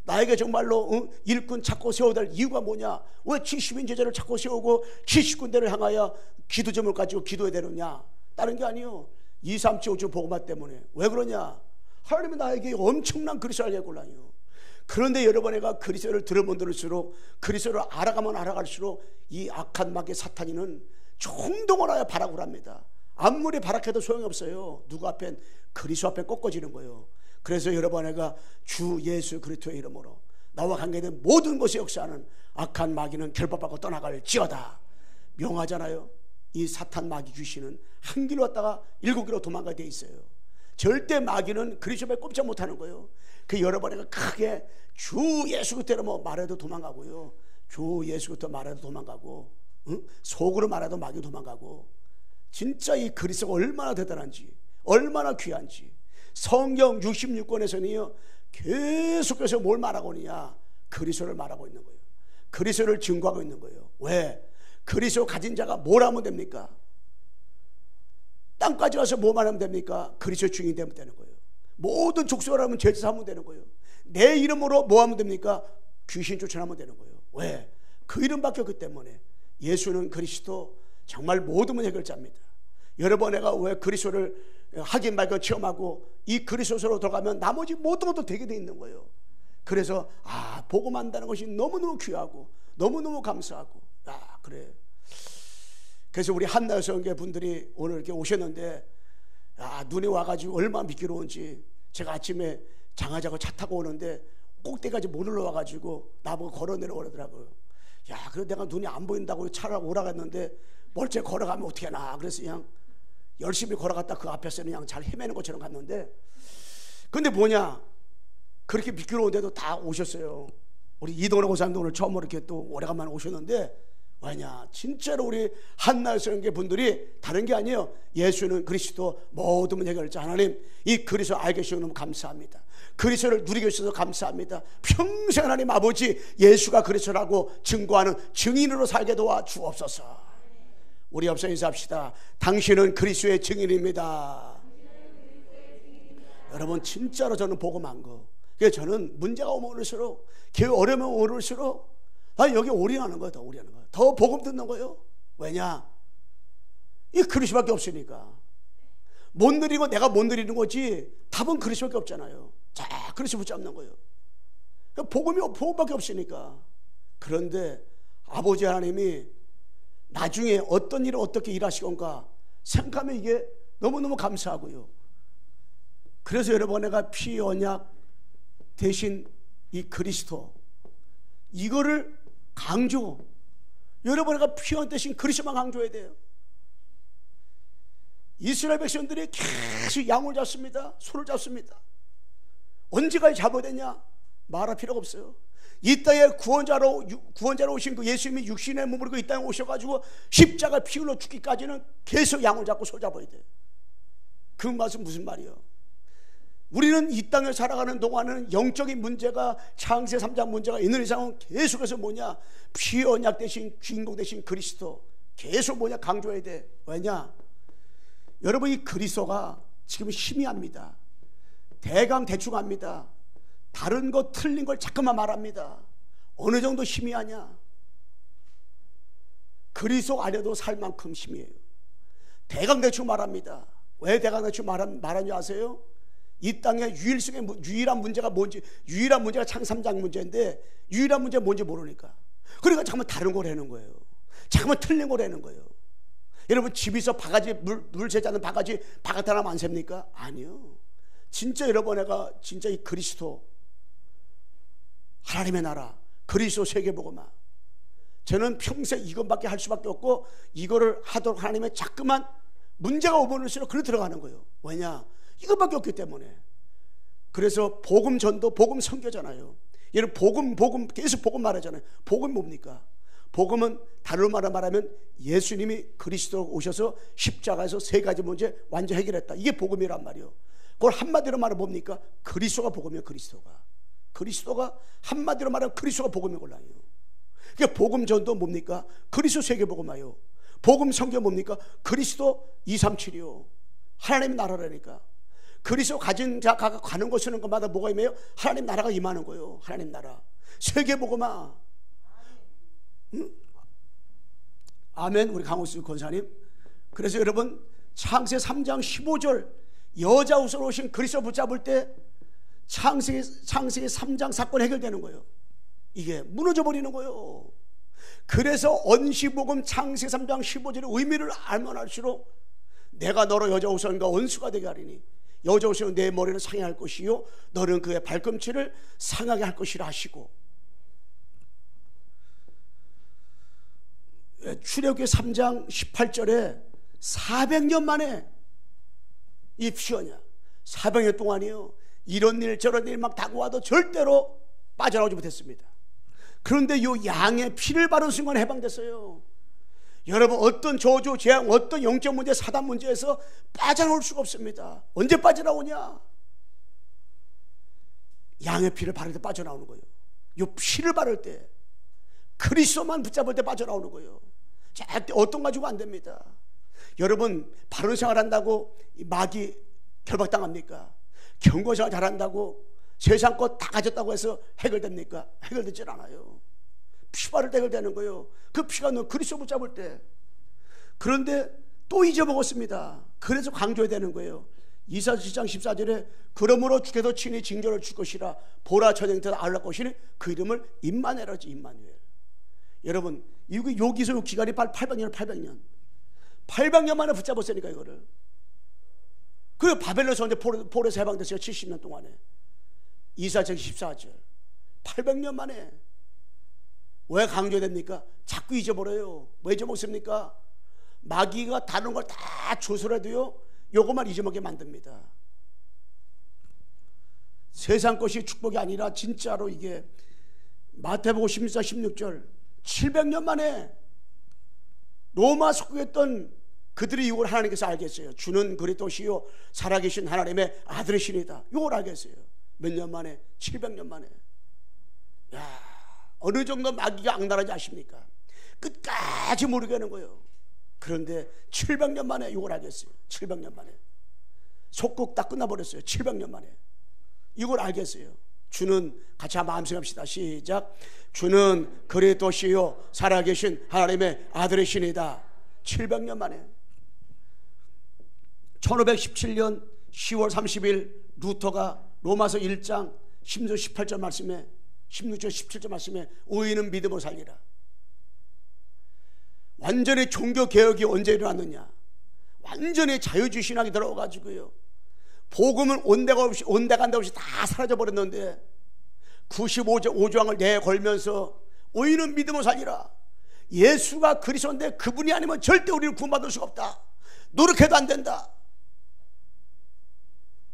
나에게 정말로 일꾼 찾고 세워야 될 이유가 뭐냐? 왜 70인 제자를 찾고 세우고 70군데를 향하여 기도점을 가지고 기도해야 되느냐? 다른 게 아니요. 2, 3, 5주 복음화 때문에. 왜 그러냐? 하나님이 나에게 엄청난 그리스도를 알겠구나요. 그런데 여러분에가 그리스도를 들으면 들을수록, 그리스도를 알아가면 알아갈수록 이 악한 마귀 사탄이는 총동원하여 발악을 합니다. 아무리 발악해도 소용이 없어요. 누구 앞엔? 그리스도 앞에 꺾어지는 거예요. 그래서 여러분에가 주 예수 그리스도의 이름으로 나와 관계된 모든 것에 역사하는 악한 마귀는 결박받고 떠나갈지어다. 명하잖아요. 이 사탄 마귀 귀신은 한 길로 왔다가 7길로 도망가게 돼 있어요. 절대 마귀는 그리스도 앞에 꼼짝 못하는 거예요. 그 여러분에가 크게 주 예수 그리스도 뭐 말해도 도망가고요, 주 예수 그리스도 말해도 도망가고, 속으로 말해도 마귀 도망가고. 진짜 이 그리스도가 얼마나 대단한지, 얼마나 귀한지. 성경 66권에서는요 계속해서 뭘 말하고 있느냐? 그리스도를 말하고 있는 거예요. 그리스도를 증거하고 있는 거예요. 왜? 그리스도 가진 자가 뭘 하면 됩니까? 땅까지 가서 뭐만 하면 됩니까? 그리스도 증인 되면 되는 거예요. 모든 족속을 하면 제사 하면 되는 거예요. 내 이름으로 뭐 하면 됩니까? 귀신 쫓아내면 되는 거예요. 왜? 그 이름밖에 없기 때문에. 예수는 그리스도 정말 모든 문 해결자입니다. 여러분 내가 왜 그리스도를 확인 발견 체험하고 이 그리스도로 들어가면 나머지 모든 것도 되게 돼 있는 거예요. 그래서 복음한다는 것이 너무너무 귀하고 너무너무 감사하고. 그래. 그래서 우리 한나 여성교 분들이 오늘 이렇게 오셨는데 눈이 와가지고 얼마나 미끄러운지. 제가 아침에 장하자고 차 타고 오는데 꼭대기까지 못 올라와가지고 나보고 걸어 내려오더라고요. 그래서 내가 눈이 안 보인다고 차를 오라갔는데 멀쩡히 걸어가면 어떻게 하나. 그래서 그냥 열심히 걸어갔다 그 앞에서는 그냥 잘 헤매는 것처럼 갔는데, 근데 뭐냐, 그렇게 미끄러운데도 다 오셨어요. 우리 이동호 고사님도 오늘 처음으로 이렇게 또 오래간만에 오셨는데, 왜냐, 진짜로 우리 한나 성교 분들이 다른 게 아니에요. 예수는 그리스도 모든 문 해결자 하나님, 이 그리스도 알게 해주셔서 너무 감사합니다. 그리스도를 누리게 해주셔서 감사합니다. 평생 하나님 아버지 예수가 그리스도라고 증거하는 증인으로 살게 도와 주옵소서. 우리 앞서 인사합시다. 당신은 그리스도의 증인입니다. 여러분 진짜로 저는 복음한 거. 그래서 저는 문제가 오면 올수록, 교회 어려우면 올수록 여기 올인하는 거예요. 더 올인하는 거예요. 더 복음 듣는 거예요. 왜냐? 이 그리스도밖에 없으니까. 못 누리고 내가 못 누리는 거지 답은 그리스도밖에 없잖아요. 자, 그리스도 붙잡는 거예요. 복음밖에 없으니까. 그런데 아버지 하나님이 나중에 어떤 일을 어떻게 일하시건가 생각하면 이게 너무너무 감사하고요. 그래서 여러분 내가 피 언약 대신 이 그리스도 이거를 강조, 여러분 내가 피 언약 대신 그리스도만 강조해야 돼요. 이스라엘 백성들이 계속 양을 잡습니다. 소를 잡습니다. 언제까지 잡아야 되냐? 말할 필요가 없어요. 이 땅에 구원자로 오신 그 예수님이 육신의 몸으로 이 땅에 오셔가지고 십자가 피 흘러 죽기까지는 계속 양을 잡고 소를 잡아야 돼요. 그 말은 무슨 말이에요? 우리는 이 땅을 살아가는 동안은 영적인 문제가, 창세 3장 문제가 있는 이상은 계속해서 뭐냐? 피 언약 대신 주인공 대신 그리스도 계속 뭐냐? 강조해야 돼. 왜냐? 여러분 이 그리스도가 지금 희미합니다. 대강 대충 합니다. 다른 거 틀린 걸 자꾸만 말합니다. 어느 정도 희미하냐? 그리스도 안에도 살 만큼 희미해요. 대강 대충 말합니다. 왜 대강 대충 말하는지 아세요? 이 땅의 유일한 문제가 뭔지, 유일한 문제가 창세 3장 문제인데 유일한 문제가 뭔지 모르니까. 그러니까 자꾸만 다른 걸 하는 거예요. 자꾸만 틀린 걸 하는 거예요. 여러분 집에서 바가지 물 세자는 바가지 바깥 하나만 안 셉니까? 아니요. 진짜 여러분 내가 진짜 이 그리스도 하나님의 나라 그리스도 세계복음화, 저는 평생 이것밖에 할 수밖에 없고 이거를 하도록 하나님의 자꾸만 문제가 오버올수록 그래 들어가는 거예요. 왜냐? 이것밖에 없기 때문에. 그래서 복음 전도 복음 선교잖아요. 얘는 복음 계속 복음 말하잖아요. 복음이 뭡니까? 복음은 다른 말로 말하면 예수님이 그리스도 오셔서 십자가에서 세 가지 문제 완전 해결했다. 이게 복음이란 말이에요. 그걸 한마디로 말하면 뭡니까? 그리스도가 복음이에요. 그리스도가 한마디로 말하면 그리스도가 복음의 곤란이에요. 그러니까 복음 전도 뭡니까? 그리스도 세계복음화요. 복음 성경 뭡니까? 그리스도 237이요. 하나님의 나라라니까. 그리스도 가진 자가 가는 곳 쓰는 것마다 뭐가 임해요? 하나님 나라가 임하는 거예요. 하나님 나라. 세계복음화. 응? 아멘. 우리 강호수 권사님. 그래서 여러분 창세 3장 15절 여자 우선 오신 그리스도 붙잡을 때 창세기 3장 사건 해결되는 거예요. 이게 무너져 버리는 거예요. 그래서 언시복음 창세 3장 15절의 의미를 알면 알수록 내가 너로 여자 우선과 원수가 되게 하리니 여자 우선은 내 머리를 상해할 것이요 너는 그의 발꿈치를 상하게 할 것이라 하시고, 출애굽기 3장 18절에 400년 만에 이 피어냐 400년 동안이요 이런 일 저런 일 막 다가와도 절대로 빠져나오지 못했습니다. 그런데 이 양의 피를 바른 순간 해방됐어요. 여러분 어떤 저주 재앙 어떤 영적 문제 사단 문제에서 빠져나올 수가 없습니다. 언제 빠져나오냐? 양의 피를 바를 때 빠져나오는 거예요. 이 피를 바를 때 그리스도만 붙잡을 때 빠져나오는 거예요. 절대 어떤 가지고 안 됩니다. 여러분 바른 생활 한다고 마귀 결박당합니까? 경건생활 잘한다고 세상 것 다 가졌다고 해서 해결됩니까? 해결되질 않아요. 피 바를 때 해결되는 거예요. 그 피가 너 그리스도 붙잡을 때. 그런데 또 잊어먹었습니다. 그래서 강조해야 되는 거예요. 이사야 7장 14절에 그러므로 주께서 친히 징조를 줄 것이라 보라 전쟁터에서 알랄 것이니 그 이름을 임마누엘이지. 임마누엘. 여러분 여기서 기간이 800년 만에 붙잡았으니까 이거를. 그리고 바벨론에서 이제 폴에서 해방됐어요. 70년 동안에. 이사야 14절 800년 만에. 왜 강조됩니까? 자꾸 잊어버려요. 왜 잊어먹습니까? 마귀가 다른 걸 다 조설해도요 요것만 잊어먹게 만듭니다. 세상 것이 축복이 아니라 진짜로 이게 마태복음 16장 16절 700년 만에 로마 속국했던 그들의 이걸 하나님께서 알겠어요. 주는 그리스도시요 살아계신 하나님의 아들이시니다. 이걸 알겠어요. 몇 년 만에? 700년 만에. 야, 어느 정도 마귀가 악랄한지 아십니까? 끝까지 모르게 하는 거예요. 그런데 700년 만에 이걸 알겠어요. 700년 만에. 속국 다 끝나버렸어요. 700년 만에. 이걸 알겠어요. 주는 같이 한번 암송합시다. 시작. 주는 그리스도시요 살아계신 하나님의 아들이시니다. 700년 만에. 1517년 10월 30일 루터가 로마서 1장 16절 18절 말씀에 16절 17절 말씀에 의인은 믿음으로 살리라. 완전히 종교개혁이 언제 일어났느냐? 완전히 자유주의 신학이 들어와가지고요 복음은 온데간데 없이 다 사라져버렸는데 95조항을 내걸면서 의인은 믿음으로 살리라. 예수가 그리스도인데 그분이 아니면 절대 우리를 구원받을 수가 없다. 노력해도 안 된다.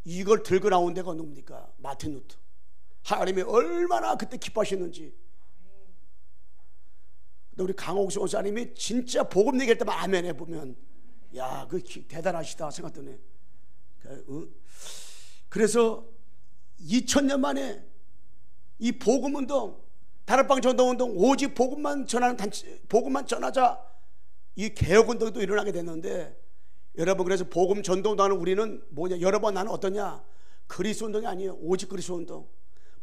이걸 들고 나온 데가 누굽니까? 마틴 루터. 하나님이 얼마나 그때 기뻐하셨는지. 근데 우리 강옥수 원사님이 진짜 복음 얘기할 때만 아멘 해보면 야, 그 대단하시다 생각드네. 그래서 2000년 만에 이 복음운동, 다락방 전도운동, 오직 복음만 전하는 단체, 복음만 전하자, 이 개혁운동도 일어나게 됐는데, 여러분 그래서 복음 전도운동하는 우리는 뭐냐? 여러분 나는 어떠냐? 그리스도 운동이 아니에요. 오직 그리스도 운동.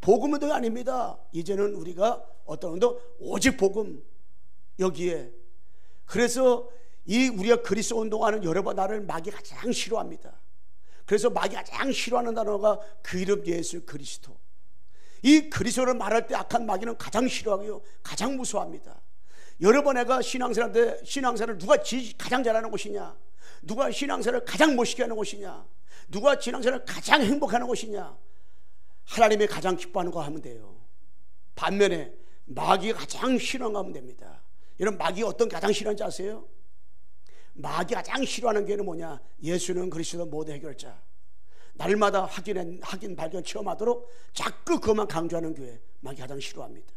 복음 운동이 아닙니다. 이제는 우리가 어떤 운동? 오직 복음. 여기에. 그래서 이 우리가 그리스도 운동하는 여러분 나를 마귀 가장 싫어합니다. 그래서 마귀가 가장 싫어하는 단어가 그 이름 예수 그리스도. 이 그리스도를 말할 때 악한 마귀는 가장 싫어하고요 가장 무서워합니다. 여러 번 내가 신앙생활을 누가 가장 잘하는 것이냐, 누가 신앙생활을 가장 멋있게 하는 것이냐, 누가 신앙생활을 가장 행복하는 것이냐, 하나님이 가장 기뻐하는 거 하면 돼요. 반면에 마귀가 가장 싫어하는 거 하면 됩니다. 여러분 마귀가 어떤 가장 싫어하는지 아세요? 마귀가 가장 싫어하는 게 뭐냐? 예수는 그리스도 모든 해결자. 날마다 확인 발견 체험하도록 자꾸 그것만 강조하는 교회 마귀가 가장 싫어합니다.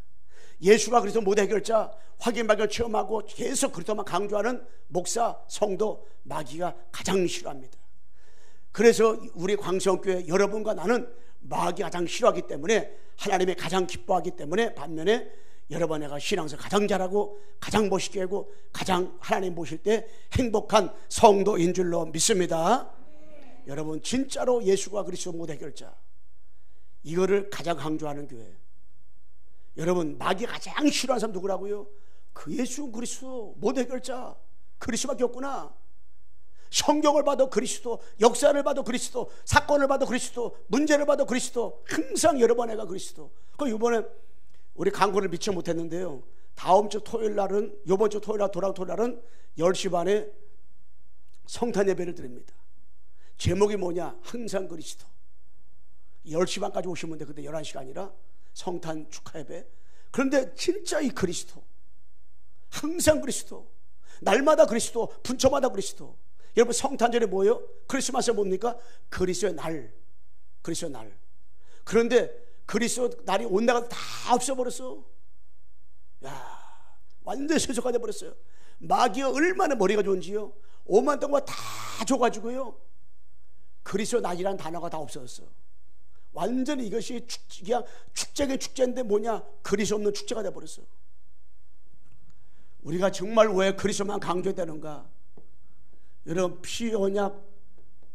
예수가 그리스도 모든 해결자 확인 발견 체험하고 계속 그리스도만 강조하는 목사 성도 마귀가 가장 싫어합니다. 그래서 우리 광성교회 여러분과 나는 마귀가 가장 싫어하기 때문에 하나님이 가장 기뻐하기 때문에 반면에 여러분 내가 신앙생활 가장 잘하고 가장 멋있게 하고 가장 하나님 보실 때 행복한 성도인 줄로 믿습니다. 여러분 진짜로 예수가 그리스도 모든 해결자 이거를 가장 강조하는 교회. 여러분 마귀가 가장 싫어하는 사람 누구라고요? 그 예수 그리스도 모든 해결자 그리스도밖에 없구나. 성경을 봐도 그리스도, 역사를 봐도 그리스도, 사건을 봐도 그리스도, 문제를 봐도 그리스도, 항상 여러 번 해가 그리스도. 그 이번에 우리 광고를 미처 못했는데요, 다음 주 토요일 날은, 이번 주 토요일 날 돌아온 토요일 날은 10시 반에 성탄 예배를 드립니다. 제목이 뭐냐? 항상 그리스도. 10시 반까지 오시면 돼. 그때 11시가 아니라 성탄 축하 예배. 그런데 진짜 이 그리스도, 항상 그리스도, 날마다 그리스도, 분초마다 그리스도. 여러분 성탄절에 뭐예요? 크리스마스에 뭡니까? 그리스도의 날. 그리스도의 날. 그런데 그리스도 날이 온다가 다 없어버렸어. 야, 완전히 세속화 돼버렸어요. 마귀가 얼마나 머리가 좋은지요. 5만 동안 다 줘가지고요, 그리스도 날이라는 단어가 다 없어졌어. 완전히 이것이 그냥 축제의 축제인데 뭐냐? 그리스도 없는 축제가 돼버렸어. 우리가 정말 왜 그리스도만 강조되는가? 여러분 피 언약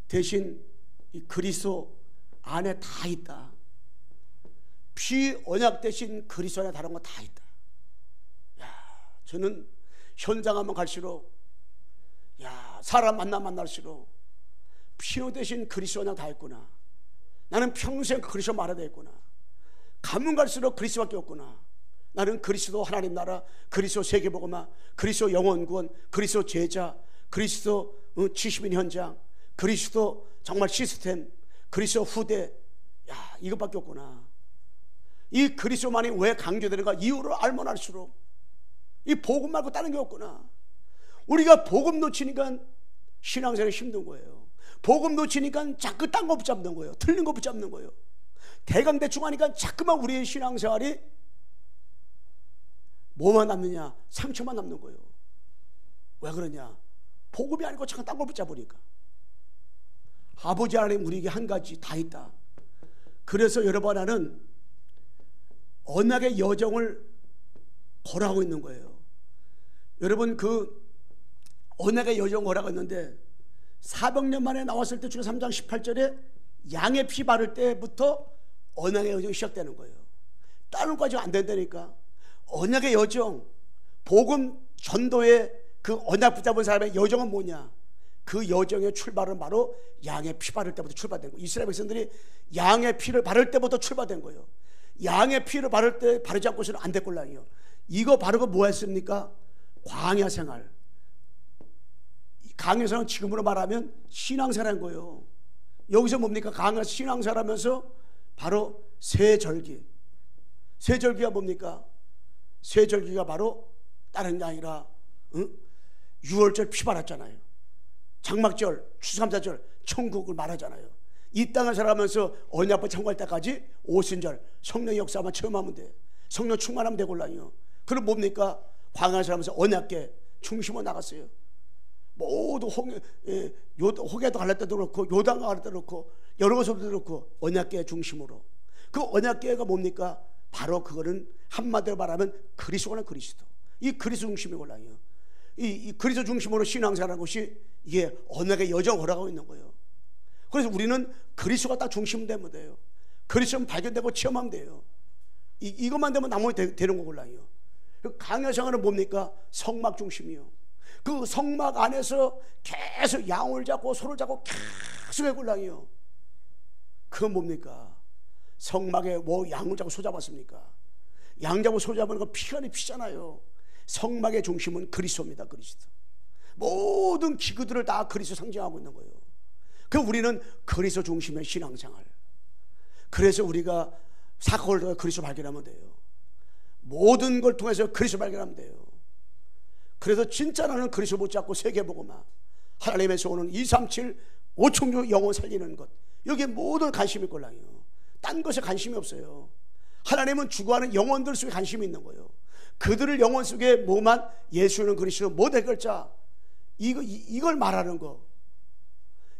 대신 이 그리스도 안에 다 있다. 피 언약 대신 그리스도 안에 다른 거 다 있다. 야, 저는 현장 한번 갈수록, 야, 사람 만날수록 피 대신 그리스도 언약 다 있구나. 나는 평생 그리스도 말해야 되겠구나. 가면 갈수록 그리스도밖에 없구나. 나는 그리스도 하나님 나라, 그리스도 세계복음화, 그리스도 영원구원, 그리스도 제자, 그리스도 70인 현장, 그리스도 정말 시스템, 그리스도 후대. 야, 이것밖에 없구나. 이 그리스도만이 왜 강조되는가? 이유를 알면 알수록 이 복음 말고 다른 게 없구나. 우리가 복음 놓치니까 신앙생활이 힘든 거예요. 복음 놓치니까 자꾸 딴 거 붙잡는 거예요. 틀린 거 붙잡는 거예요. 대강대충 하니까 자꾸만 우리의 신앙생활이 뭐만 남느냐? 상처만 남는 거예요. 왜 그러냐? 복음이 아니고 잠깐 딴 걸 붙잡으니까. 아버지 하나님 우리에게 한 가지 다 있다. 그래서 여러분 나는 언약의 여정을 걸어가고 있는 거예요. 여러분 그 언약의 여정 걸어가고 있는데 400년 만에 나왔을 때 주가 3장 18절에 양의 피 바를 때부터 언약의 여정이 시작되는 거예요. 다른 것까지 안 된다니까. 언약의 여정, 복음 전도의 그 언약 붙잡은 사람의 여정은 뭐냐? 그 여정의 출발은 바로 양의 피 바를 때부터 출발된 거예요. 이스라엘 백성들이 양의 피를 바를 때부터 출발된 거예요. 양의 피를 바를 때 바르지 않고서는 안 될 꼴랑이요. 이거 바르고 뭐 했습니까? 광야 생활. 광야 생활은 지금으로 말하면 신앙생활인 거예요. 여기서 뭡니까? 광야 신앙생활하면서 바로 세절기. 세절기가 뭡니까? 세절기가 바로 다른 게 아니라 6월절 피 발랐잖아요. 장막절, 추수감사절, 천국을 말하잖아요. 이 땅을 살아가면서 언약궤 청구할 때까지 오순절 성령의 역사만 체험하면 돼. 성령 충만하면 되골라요. 그럼 뭡니까? 광야를 살아가면서 언약궤 중심으로 나갔어요. 모두 호계도 갈릴 때도 그렇고 요단가 갈릴 때도 그렇고 여러 곳에도 그렇고 언약궤 중심으로. 그 언약궤가 뭡니까? 바로 그거는 한마디로 말하면 그리스도는 그리스도. 이 그리스도 중심이 골라요. 이 그리스도 중심으로 신앙생활하는 것이 이게 언약의 여정을 걸어가고 있는 거예요. 그래서 우리는 그리스도가 딱 중심 되면 돼요. 그리스도는 발견되고 체험하면 돼요. 이것만 되면 나머지 되는 거 골라요. 강야 생활은 뭡니까? 성막 중심이요. 그 성막 안에서 계속 양을 잡고 소를 잡고 계속 해골랑이요. 그건 뭡니까? 성막에 뭐 양을 잡고 소 잡았습니까? 양 잡고 소 잡으는 거 피가 피잖아요. 성막의 중심은 그리스도입니다. 그리스도. 모든 기구들을 다 그리스도 상징하고 있는 거예요. 그 우리는 그리스도 중심의 신앙생활. 그래서 우리가 사건을 통해 그리스도 발견하면 돼요. 모든 걸 통해서 그리스도 발견하면 돼요. 그래서 진짜 나는 그리스도 붙잡고 세계복음화, 하나님에서 오는 237 5청주 영혼 살리는 것, 여기에 모든 관심이 있걸랑요. 딴 것에 관심이 없어요. 하나님은 죽어가는 영혼들 속에 관심이 있는 거예요. 그들을 영혼 속에 뭐만 예수는 그리스도 모든 해결자, 이걸 말하는 거.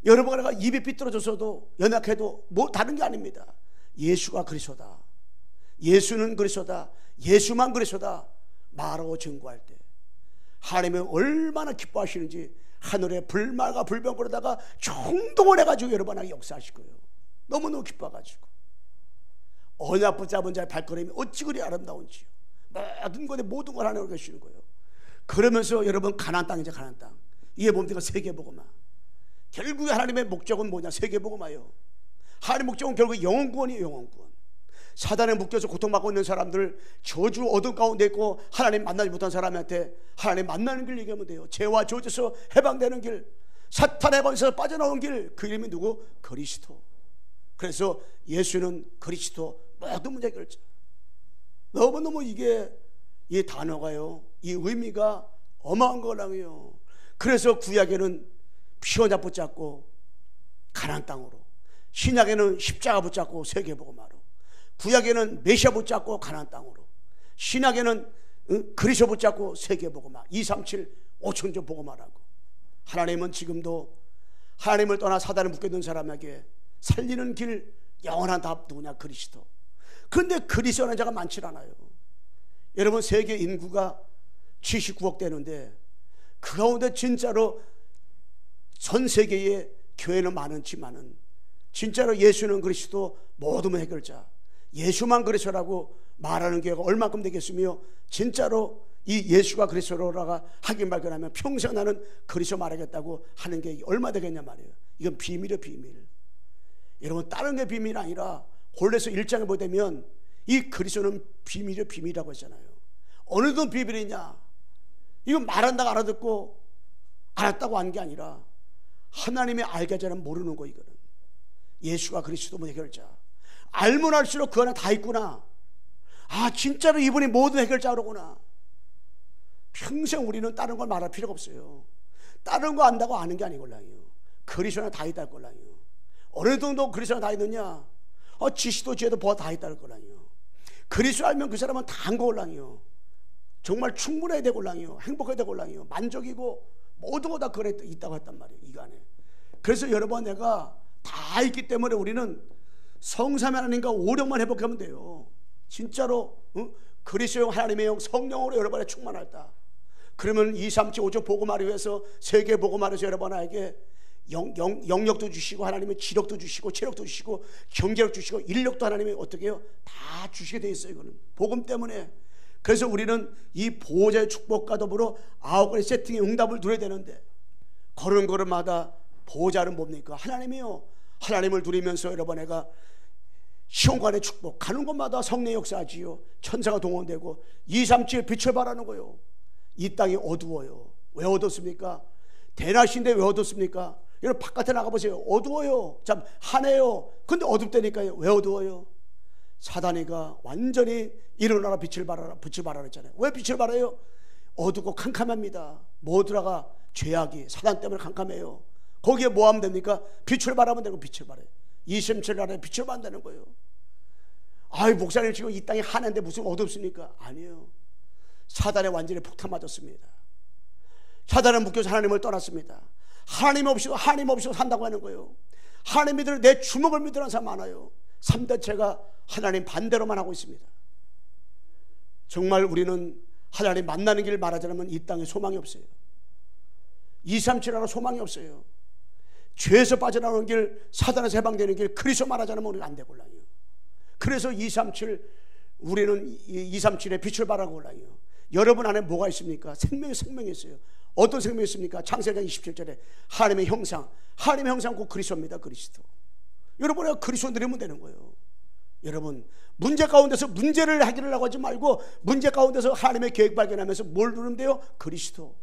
여러분과 내가 입이 삐뚤어져서도 연약해도 뭐 다른 게 아닙니다. 예수가 그리스도다, 예수는 그리스도다, 예수만 그리스도다 말하고 증거할 때 하나님은 얼마나 기뻐하시는지 하늘에 불말과 불병거리다가 총동원 해가지고 여러분에게 역사하실 거예요. 너무너무 기뻐가지고 언약 붙잡은 자의 발걸음이 어찌 그리 아름다운지요. 모든 것에 모든 걸 하나님으로 계시는 거예요. 그러면서 여러분 가나안 땅이죠. 가나안 땅. 이게 뭡니까? 세계복음화. 결국에 하나님의 목적은 뭐냐? 세계복음화예요. 하나님의 목적은 결국 영혼구원이에요. 영혼구원. 사단에 묶여서 고통받고 있는 사람들, 저주 어둠 가운데 있고 하나님 만나지 못한 사람한테 하나님 만나는 길 얘기하면 돼요. 죄와 저주에서 해방되는 길, 사탄의 방에서 빠져나오는 길, 그 이름이 누구? 그리스도. 그래서 예수는 그리스도, 모든 문제 결정. 너무너무 이게 이 단어가요, 이 의미가 어마한 거라고요. 그래서 구약에는 피원자 붙잡고 가나안 땅으로, 신약에는 십자가 붙잡고 세계복음화로, 구약에는 메시아 붙잡고 가나안 땅으로, 신약에는 그리스도 붙잡고 세계복음화, 237 5천조 복음화라고. 하나님은 지금도 하나님을 떠나 사단에 묶여있는 사람에게 살리는 길, 영원한 답 누구냐? 그리스도. 그런데 그리스도라는 자가 많지 않아요. 여러분, 세계 인구가 79억 되는데 그 가운데 진짜로 전 세계에 교회는 많지만은 진짜로 예수는 그리스도, 모든 해결자, 예수만 그리스도라고 말하는 교회가 얼마큼 되겠으며, 진짜로 이 예수가 그리스도라가 하긴 발견하면 평생 나는 그리스도 말하겠다고 하는 게 얼마 되겠냐 말이에요. 이건 비밀이에요, 비밀. 여러분, 다른 게 비밀이 아니라 골로새 1장에 보게 되면 이 그리스도는 비밀이에요, 비밀이라고 했잖아요. 어느 돈 비밀이냐? 이건 말한다고 알아듣고 알았다고 한 게 아니라 하나님이 알게 하자는 모르는 거. 이거는 예수가 그리스도 해결자. 알면 알수록 그 안에 다 있구나. 아, 진짜로 이분이 모든 해결자로구나. 평생 우리는 다른 걸 말할 필요가 없어요. 다른 거 안다고 아는 게 아니걸랑요. 그리스도는 다 있다 걸랑요. 어느 정도 그리스도는 다 있느냐? 지시도 지혜도 보아 다 있다는 거랑요. 그리스도 알면 그 사람은 다 한 거걸랑요. 정말 충분해야 되걸랑요. 행복해야 되걸랑요. 만족이고 모든 거 다 그래 있다고 했단 말이에요, 이거 안에. 그래서 여러분, 내가 다 있기 때문에 우리는 성삼위 하나님과 오력만 회복하면 돼요. 진짜로 그리스도의 하나님의 영, 성령으로 여러분의 충만하다. 그러면 2, 3, 7, 5조 복음화를 위해서, 세계 복음화를 위해서 여러분에게 영역도 주시고, 하나님의 지력도 주시고, 체력도 주시고, 경제력 주시고, 인력도 하나님이 어떻게 해요? 다 주시게 돼 있어요. 이거는 복음 때문에. 그래서 우리는 이 보호자의 축복과 더불어 9가지 세팅의 응답을 누려야 되는데, 걸음걸음마다 보호자는 뭡니까? 하나님이요. 하나님을 누리면서 여러분, 내가 시온간의 축복, 가는 곳마다 성령 역사하지요. 천사가 동원되고 2, 3, 7 빛을 발하는 거요. 이 땅이 어두워요. 왜 어둡습니까? 대낮인데 왜 어둡습니까? 여러분, 바깥에 나가보세요. 어두워요. 참 하네요. 근데 어둡다니까요. 왜 어두워요? 사단이가 완전히 일어나라, 빛을 발하라, 빛을 발하라 했잖아요. 왜 빛을 발해요? 어둡고 캄캄합니다. 모두라가 죄악이 사단 때문에 캄캄해요. 거기에 뭐 하면 됩니까? 빛을 발하면 되고, 빛을 발해요. 27날에 빛을 발한다는 거예요. 아이, 목사님 지금 이 땅이 하나인데 무슨 어둡습니까? 아니에요. 사단에 완전히 폭탄 맞았습니다. 사단은 묶여서 하나님을 떠났습니다. 하나님 없이도 산다고 하는 거예요. 하나님 믿으러, 내 주먹을 믿으라는 사람 많아요. 3대체가 하나님 반대로만 하고 있습니다. 정말 우리는 하나님 만나는 길 말하자면 이 땅에 소망이 없어요. 237하고 소망이 없어요. 죄에서 빠져나오는 길, 사단에서 해방되는 길, 그리스도 말하자면 우리가 안 되고 올라요. 그래서 237, 우리는 237에 빛을 발하고 올라요. 여러분 안에 뭐가 있습니까? 생명이 있어요. 어떤 생명이 있습니까? 창세기 27절에 하나님의 형상, 하나님의 형상 곧 그리스도입니다. 그리스도. 여러분이 그리스도 누리면 되는 거예요. 여러분, 문제 가운데서 문제를 해결하려고 하지 말고, 문제 가운데서 하나님의 계획 발견하면서 뭘 누르면 돼요? 그리스도.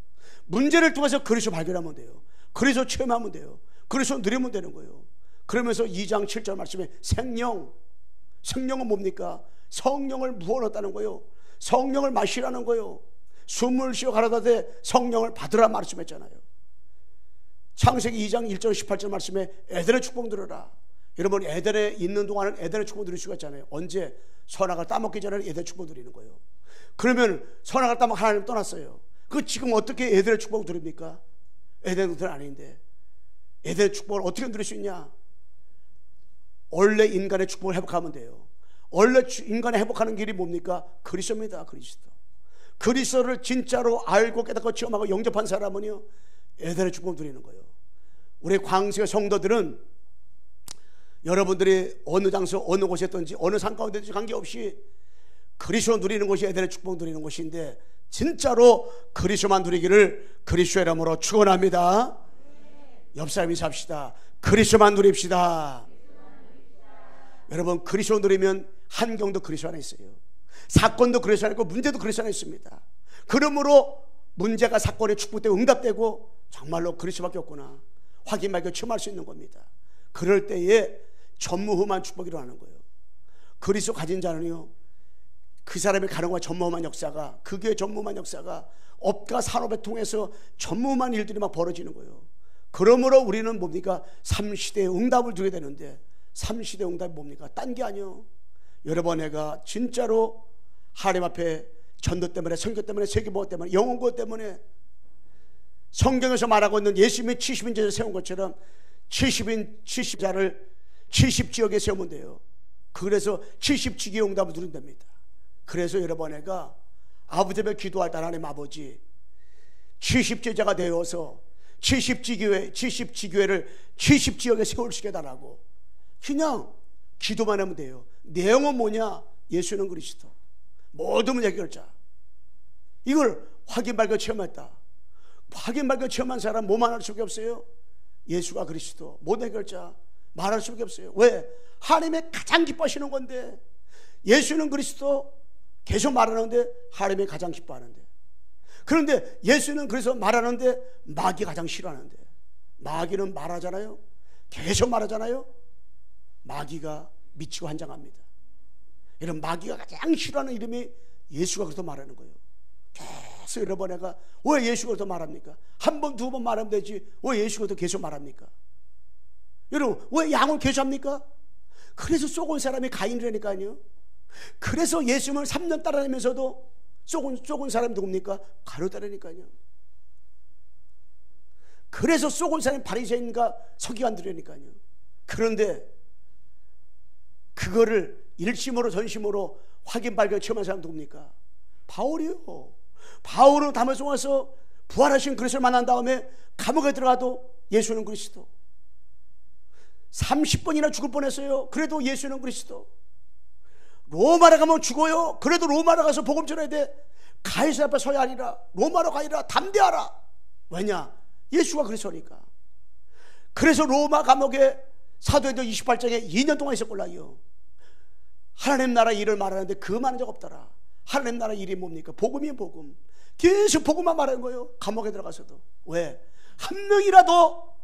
문제를 통해서 그리스도 발견하면 돼요. 그리스도 체험하면 돼요. 그리스도 누리면 되는 거예요. 그러면서 2장 7절 말씀에 생명은 뭡니까? 성령을 부어넣었다는 거예요. 성령을 마시라는 거예요. 숨을 쉬어 가라사대 성령을 받으라 말씀했잖아요. 창세기 2장 1절 18절 말씀에 애들의 축복 들으라. 여러분, 에덴에 있는 동안은 에덴의 축복 누릴 수가 있잖아요. 언제? 선악을 따먹기 전에 에덴의 축복 누리는 거예요. 그러면 선악을 따먹 하나님 떠났어요. 그 지금 어떻게 에덴의 축복을 누립니까? 에덴은 아닌데 에덴의 축복을 어떻게 누릴 수 있냐? 원래 인간의 축복을 회복하면 돼요. 원래 인간의 회복하는 길이 뭡니까? 그리스도입니다. 그리스도. 그리스도를 진짜로 알고 깨닫고 체험하고 영접한 사람은요, 에덴의 축복을 누리는 거예요. 우리 광수의 성도들은 여러분들이 어느 장소 어느 곳에 있든지 어느 산 가운데 있든지 관계없이 그리스도 누리는 것이 에덴의 축복 누리는 것인데, 진짜로 그리스도만 누리기를 그리스도의 이름으로 축원합니다. 옆 사람 인사합시다. 그리스도만 누립시다. 여러분, 그리스도 누리면 환경도 그리스도 안에 있어요. 사건도 그리스도 안에 있고 문제도 그리스도 안에 있습니다. 그러므로 문제가 사건의 축복되고 응답되고 정말로 그리스도밖에 없구나 확인하고 체험할 수 있는 겁니다. 그럴 때에 전무후무한 축복이 일어나는 거예요. 그리스도 가진 자는요, 그 사람의 가능한 전무후무한 역사가, 그 교회의 전무후무한 역사가 업과 산업을 통해서 전무후무한 일들이 막 벌어지는 거예요. 그러므로 우리는 뭡니까? 삼시대의 응답을 주게 되는데, 삼시대의 응답이 뭡니까? 딴 게 아니요. 여러분, 내가 진짜로 하나님 앞에 전도 때문에, 선교 때문에, 세계보호 때문에, 영혼구호 때문에 성경에서 말하고 있는 예수님이 70인제를 세운 것처럼 70자를 70지역에 세우면 돼요. 그래서 70지기의 응답을 누린답니다. 그래서 여러분, 내가 아버지 앞에 기도할 때 하나님 아버지 70제자가 되어서 70지교회를 70지역에 세우시게 해달라고 그냥 기도만 하면 돼요. 내용은 뭐냐? 예수는 그리스도, 모든 문제 해결자. 이걸 확인 발견 체험했다. 확인 발견 체험한 사람 뭐 말할 수밖에 없어요? 예수가 그리스도, 모든 해결자 말할 수밖에 없어요. 왜? 하나님의 가장 기뻐하시는 건데, 예수는 그리스도 계속 말하는데 하나님이 가장 기뻐하는데, 그런데 예수는 그래서 말하는데 마귀가 가장 싫어하는데, 마귀는 말하잖아요. 계속 말하잖아요. 마귀가 미치고 환장합니다. 이런 마귀가 가장 싫어하는 이름이 예수가 그래서 말하는 거예요. 계속 여러분, 내가 왜 예수가 그래서 말합니까? 한 번, 두 번 말하면 되지 왜 예수가 그래서 계속 말합니까? 여러분, 왜 양을 계속 합니까? 그래서 쏘곤 사람이 가인이라니까요. 그래서 예수님을 3년 따라다니면서도 쏘곤 사람이 누굽니까? 가룟유다라니까요. 그래서 쏘곤 사람이 바리새인과 서기관들이라니까요. 그런데 그거를 일심으로 전심으로 확인 발견 체험한 사람 누굽니까? 바울이요. 바울은 다메섹 와서 부활하신 그리스도를 만난 다음에 감옥에 들어가도 예수는 그리스도, 30번이나 죽을 뻔했어요. 그래도 예수는 그리스도. 로마로 가면 죽어요. 그래도 로마로 가서 복음 전해야 돼. 가이사 앞에 서야 하리라. 로마로 가리라. 담대하라. 왜냐? 예수가 그리스도니까. 그래서 로마 감옥에 사도행전 28장에 2년 동안 있었걸라요. 하나님 나라 일을 말하는데 그 많은 적 없더라. 하나님 나라 일이 뭡니까? 복음이에요. 복음. 계속 복음만 말하는 거예요. 감옥에 들어가서도. 왜? 한 명이라도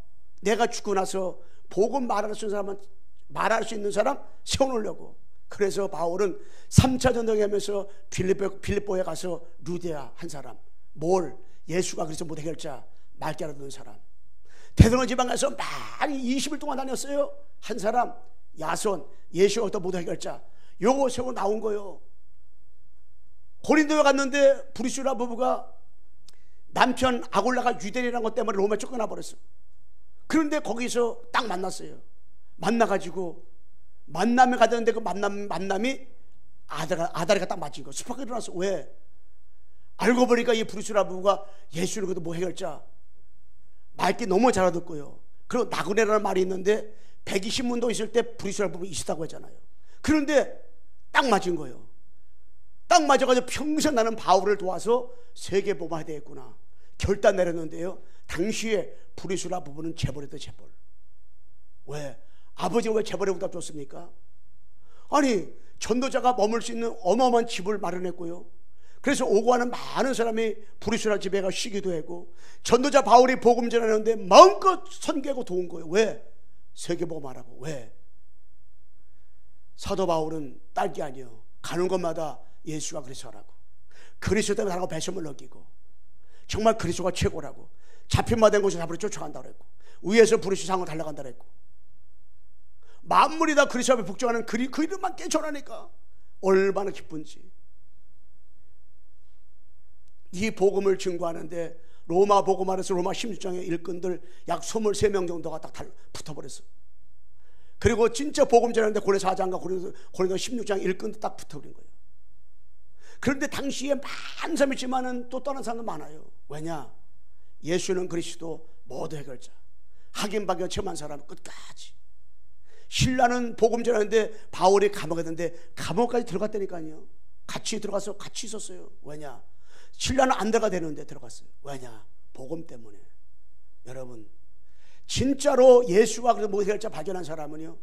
내가 죽고 나서 복음 말할 수 있는 사람 세워놓으려고. 그래서 바울은 3차 전쟁에 하면서 빌립보에 가서 루데아 한 사람, 예수가 그리스도 모든 해결자 맑게 알아듣는 사람, 대동원 지방 가서 많이 20일 동안 다녔어요. 한 사람, 야손, 예수가 또 모든 해결자, 요거 세워 나온 거예요. 고린도에 갔는데 브리스라 부부가 남편 아골라가 유대인이라는 것 때문에 로마에 쫓겨나 버렸어. 그런데 거기서 딱 만났어요. 만나가지고 만남에 가는데 그 만남이 아다리가 딱 맞은 거. 스파크 일어났어. 왜? 알고 보니까 이 브리스라 부부가 예수를 그래도 뭐 해결자 맑게 너무 잘 알아듣고요. 그리고 나그네라는 말이 있는데 120문도 있을 때 브리스라 부부 있었다고 했잖아요. 그런데 딱 맞은 거예요. 딱 맞아가지고 평생 나는 바울을 도와서 세계보호해야 되겠구나 결단 내렸는데요. 당시에 브리스라 부부는 재벌이었대. 재벌. 왜? 아버지가 왜 재벌에 응답 줬습니까? 아니, 전도자가 머물 수 있는 어마어마한 집을 마련했고요. 그래서 오고 가는 많은 사람이 브리스라 집에 가 쉬기도 하고, 전도자 바울이 복음 전하는데 마음껏 선교하고 도운 거예요. 왜? 세계보험하라고. 왜? 사도 바울은 딸기 아니에요. 가는 곳마다 예수가 그리스도라고, 그리스도 때문에 나라고 배심을 느끼고, 정말 그리스도가 최고라고, 잡힌 바 된 곳에 잡으러 쫓아간다고 했고, 위에서 브리스 상을 달려간다고 했고, 만물이 다 그리스도 앞에 복종하는 그 이름만 깨전하니까 얼마나 기쁜지. 이 복음을 증거하는데 로마 복음 안에서 로마 16장의 일꾼들 약 23명 정도가 딱 붙어버렸어. 그리고 진짜 복음 전하는데 고린도 4장과 고린도 16장 일꾼도 딱 붙어버린 거예요. 그런데 당시에 많은 사람이 있지만은 또 떠난 사람도 많아요. 왜냐? 예수는 그리스도 모두 해결자. 확인받기가 체험한 사람은 끝까지. 신라는 복음 전하는데 바울이 감옥에 있는데 감옥까지 들어갔다니까요. 같이 들어가서 같이 있었어요. 왜냐? 신라는 안 들어가 되는데 들어갔어요. 왜냐? 복음 때문에. 여러분, 진짜로 예수가 그래서 모두 해결자 발견한 사람은요,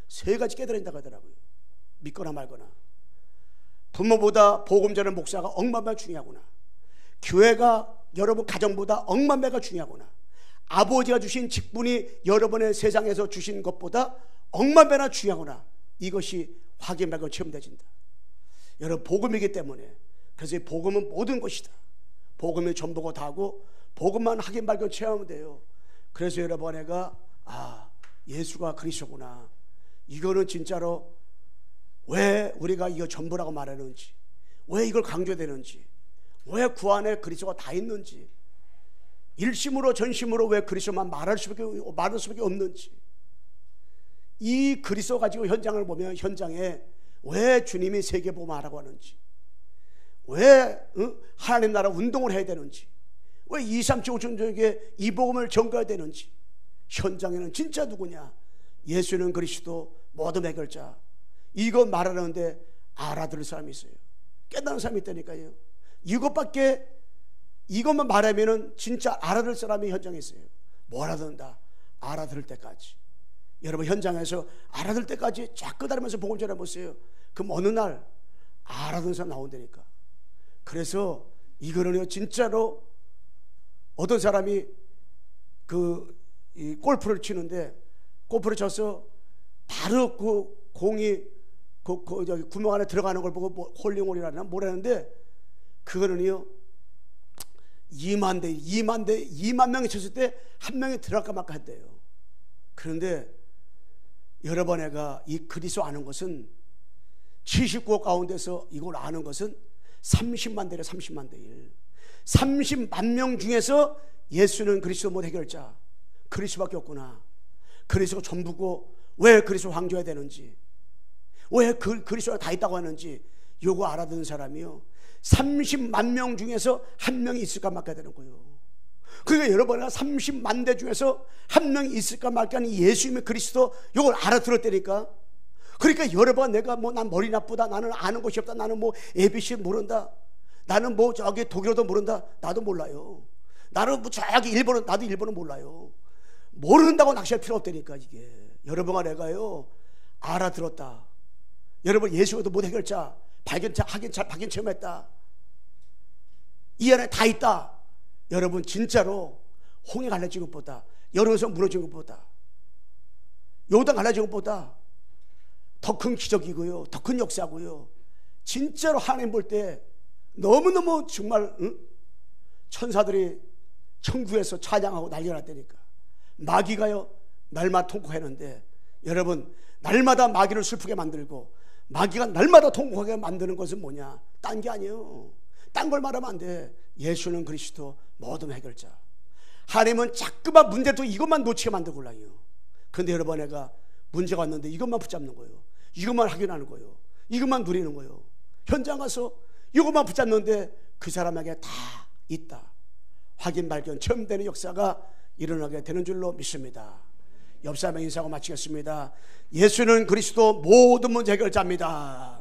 3가지 깨달은다고 하더라고요. 믿거나 말거나. 부모보다 복음 전하는 목사가 억만배가 중요하구나. 교회가 여러분 가정보다 억만배가 중요하구나. 아버지가 주신 직분이 여러분의 세상에서 주신 것보다 억만배나 중요하구나. 이것이 확인받고 체험되진다. 여러분, 복음이기 때문에. 그래서 이 복음은 모든 것이다. 복음이 전부고 다고 복음만 확인받고 체험하면 돼요. 그래서 여러분, 내가 예수가 그리스도구나. 이거는 진짜로 왜 우리가 이거 전부라고 말하는지, 왜 이걸 강조되는지, 왜 그 안에 그리스도가 다 있는지, 일심으로 전심으로 왜 그리스도만 말할 수밖에 없는지, 이 그리스도 가지고 현장을 보면 현장에 왜 주님이 세계복음하라고 하는지, 왜 하나님 나라 운동을 해야 되는지, 왜 2, 3, 7, 5천족에 이 복음을 전가해야 되는지, 현장에는 진짜 누구냐? 예수는 그리스도 모든 해결자. 이거 말하는데 알아들을 사람이 있어요. 깨닫는 사람이 있다니까요. 이것만 말하면은 진짜 알아들을 사람이 현장에 있어요. 뭘 알아듣는다? 알아들을 때까지. 여러분, 현장에서 알아들 때까지 자꾸 다니면서 복음 전해보세요. 그럼 어느 날 알아듣는 사람 나온다니까. 그래서 이거는요, 진짜로 어떤 사람이 이 골프를 치는데 골프를 쳐서 바로 그 공이 저기 구멍 안에 들어가는 걸 보고 홀링홀이라나 뭐라는데, 그거는요 2만 명이 쳤을 때 한 명이 들어갈까 말까 했대요. 그런데 여러분, 애가 이 그리스도 아는 것은 79억 가운데서 이걸 아는 것은 30만 대래. 30만 대 1. 30만 명 중에서 예수는 그리스도 못 해결자, 그리스도밖에 없구나. 그리스도가 전부고 왜 그리스도 황제해야 되는지, 왜 그리스도가 다 있다고 하는지 요거 알아듣는 사람이요 30만 명 중에서 한 명이 있을까 말까 되는 거예요. 그러니까 여러분가 30만 대 중에서 한 명이 있을까 말까 하는 예수님의 그리스도 요걸 알아들었다니까. 그러니까 여러분, 내가 난 머리 나쁘다, 나는 아는 것이 없다, 나는 ABC 모른다, 나는 저기 독일어도 모른다. 나도 몰라요. 나는 저기 일본어, 나도 일본어 몰라요. 모른다고 낚시할 필요 없다니까. 이게 여러분과 내가요 알아들었다. 여러분, 예수도 못 해결자 발견 체험했다. 이 안에 다 있다. 여러분, 진짜로 홍해 갈라진 것보다, 여름에서 무너진 것보다, 요단 갈라진 것보다 더 큰 기적이고요, 더 큰 역사고요. 진짜로 하나님 볼 때 너무너무 정말 천사들이 천국에서 찬양하고 난리가 났다니까. 마귀가요 날마다 통곡했는데, 여러분, 날마다 마귀를 슬프게 만들고 마귀가 날마다 통곡하게 만드는 것은 뭐냐? 딴 게 아니에요. 딴 걸 말하면 안 돼. 예수는 그리스도 모든 해결자. 하나님은 자꾸만 문제도 이것만 놓치게 만들고 올라요. 그런데 여러분, 애가 문제가 왔는데 이것만 붙잡는 거예요. 이것만 확인하는 거예요. 이것만 누리는 거예요. 현장 가서 이것만 붙잡는데 그 사람에게 다 있다. 확인, 발견, 체험되는 역사가 일어나게 되는 줄로 믿습니다. 옆 사람의 인사하고 마치겠습니다. 예수는 그리스도 모든 문제 해결자입니다.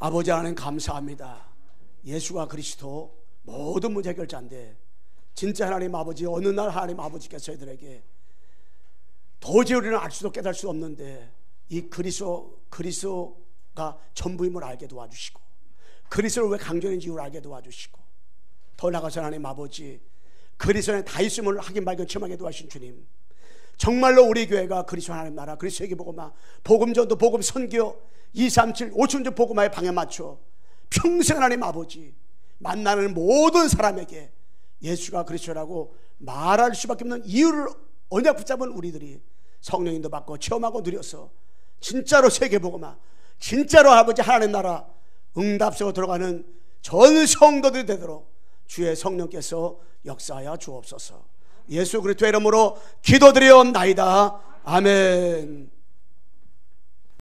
아버지 하나님 감사합니다. 예수가 그리스도 모든 문제 해결자인데, 진짜 하나님 아버지, 어느 날 하나님 아버지께서 저희들에게 도저히 우리는 알 수도 깨달을 수 없는데 이 그리스도가 전부임을 알게 도와주시고, 그리스도를 왜 강조했는지 알게 도와주시고, 더 나아가서 하나님 아버지, 그리스도에 다 있음을 확인, 발견, 체험하게 도와주신 주님, 정말로 우리 교회가 그리스도 하나님 나라, 그리스도 세계복음화, 복음전도, 복음 선교, 237 5천주 복음화에 방에 맞춰 평생 하나님 아버지 만나는 모든 사람에게 예수가 그리스도라고 말할 수밖에 없는 이유를 언약 붙잡은 우리들이 성령님도 받고 체험하고 누려서 진짜로 세계복음화, 진짜로 아버지 하나님 나라 응답소로 들어가는 전 성도들이 되도록 주의 성령께서 역사하여 주옵소서. 예수 그리스도의 이름으로 기도드리옵나이다. 아멘.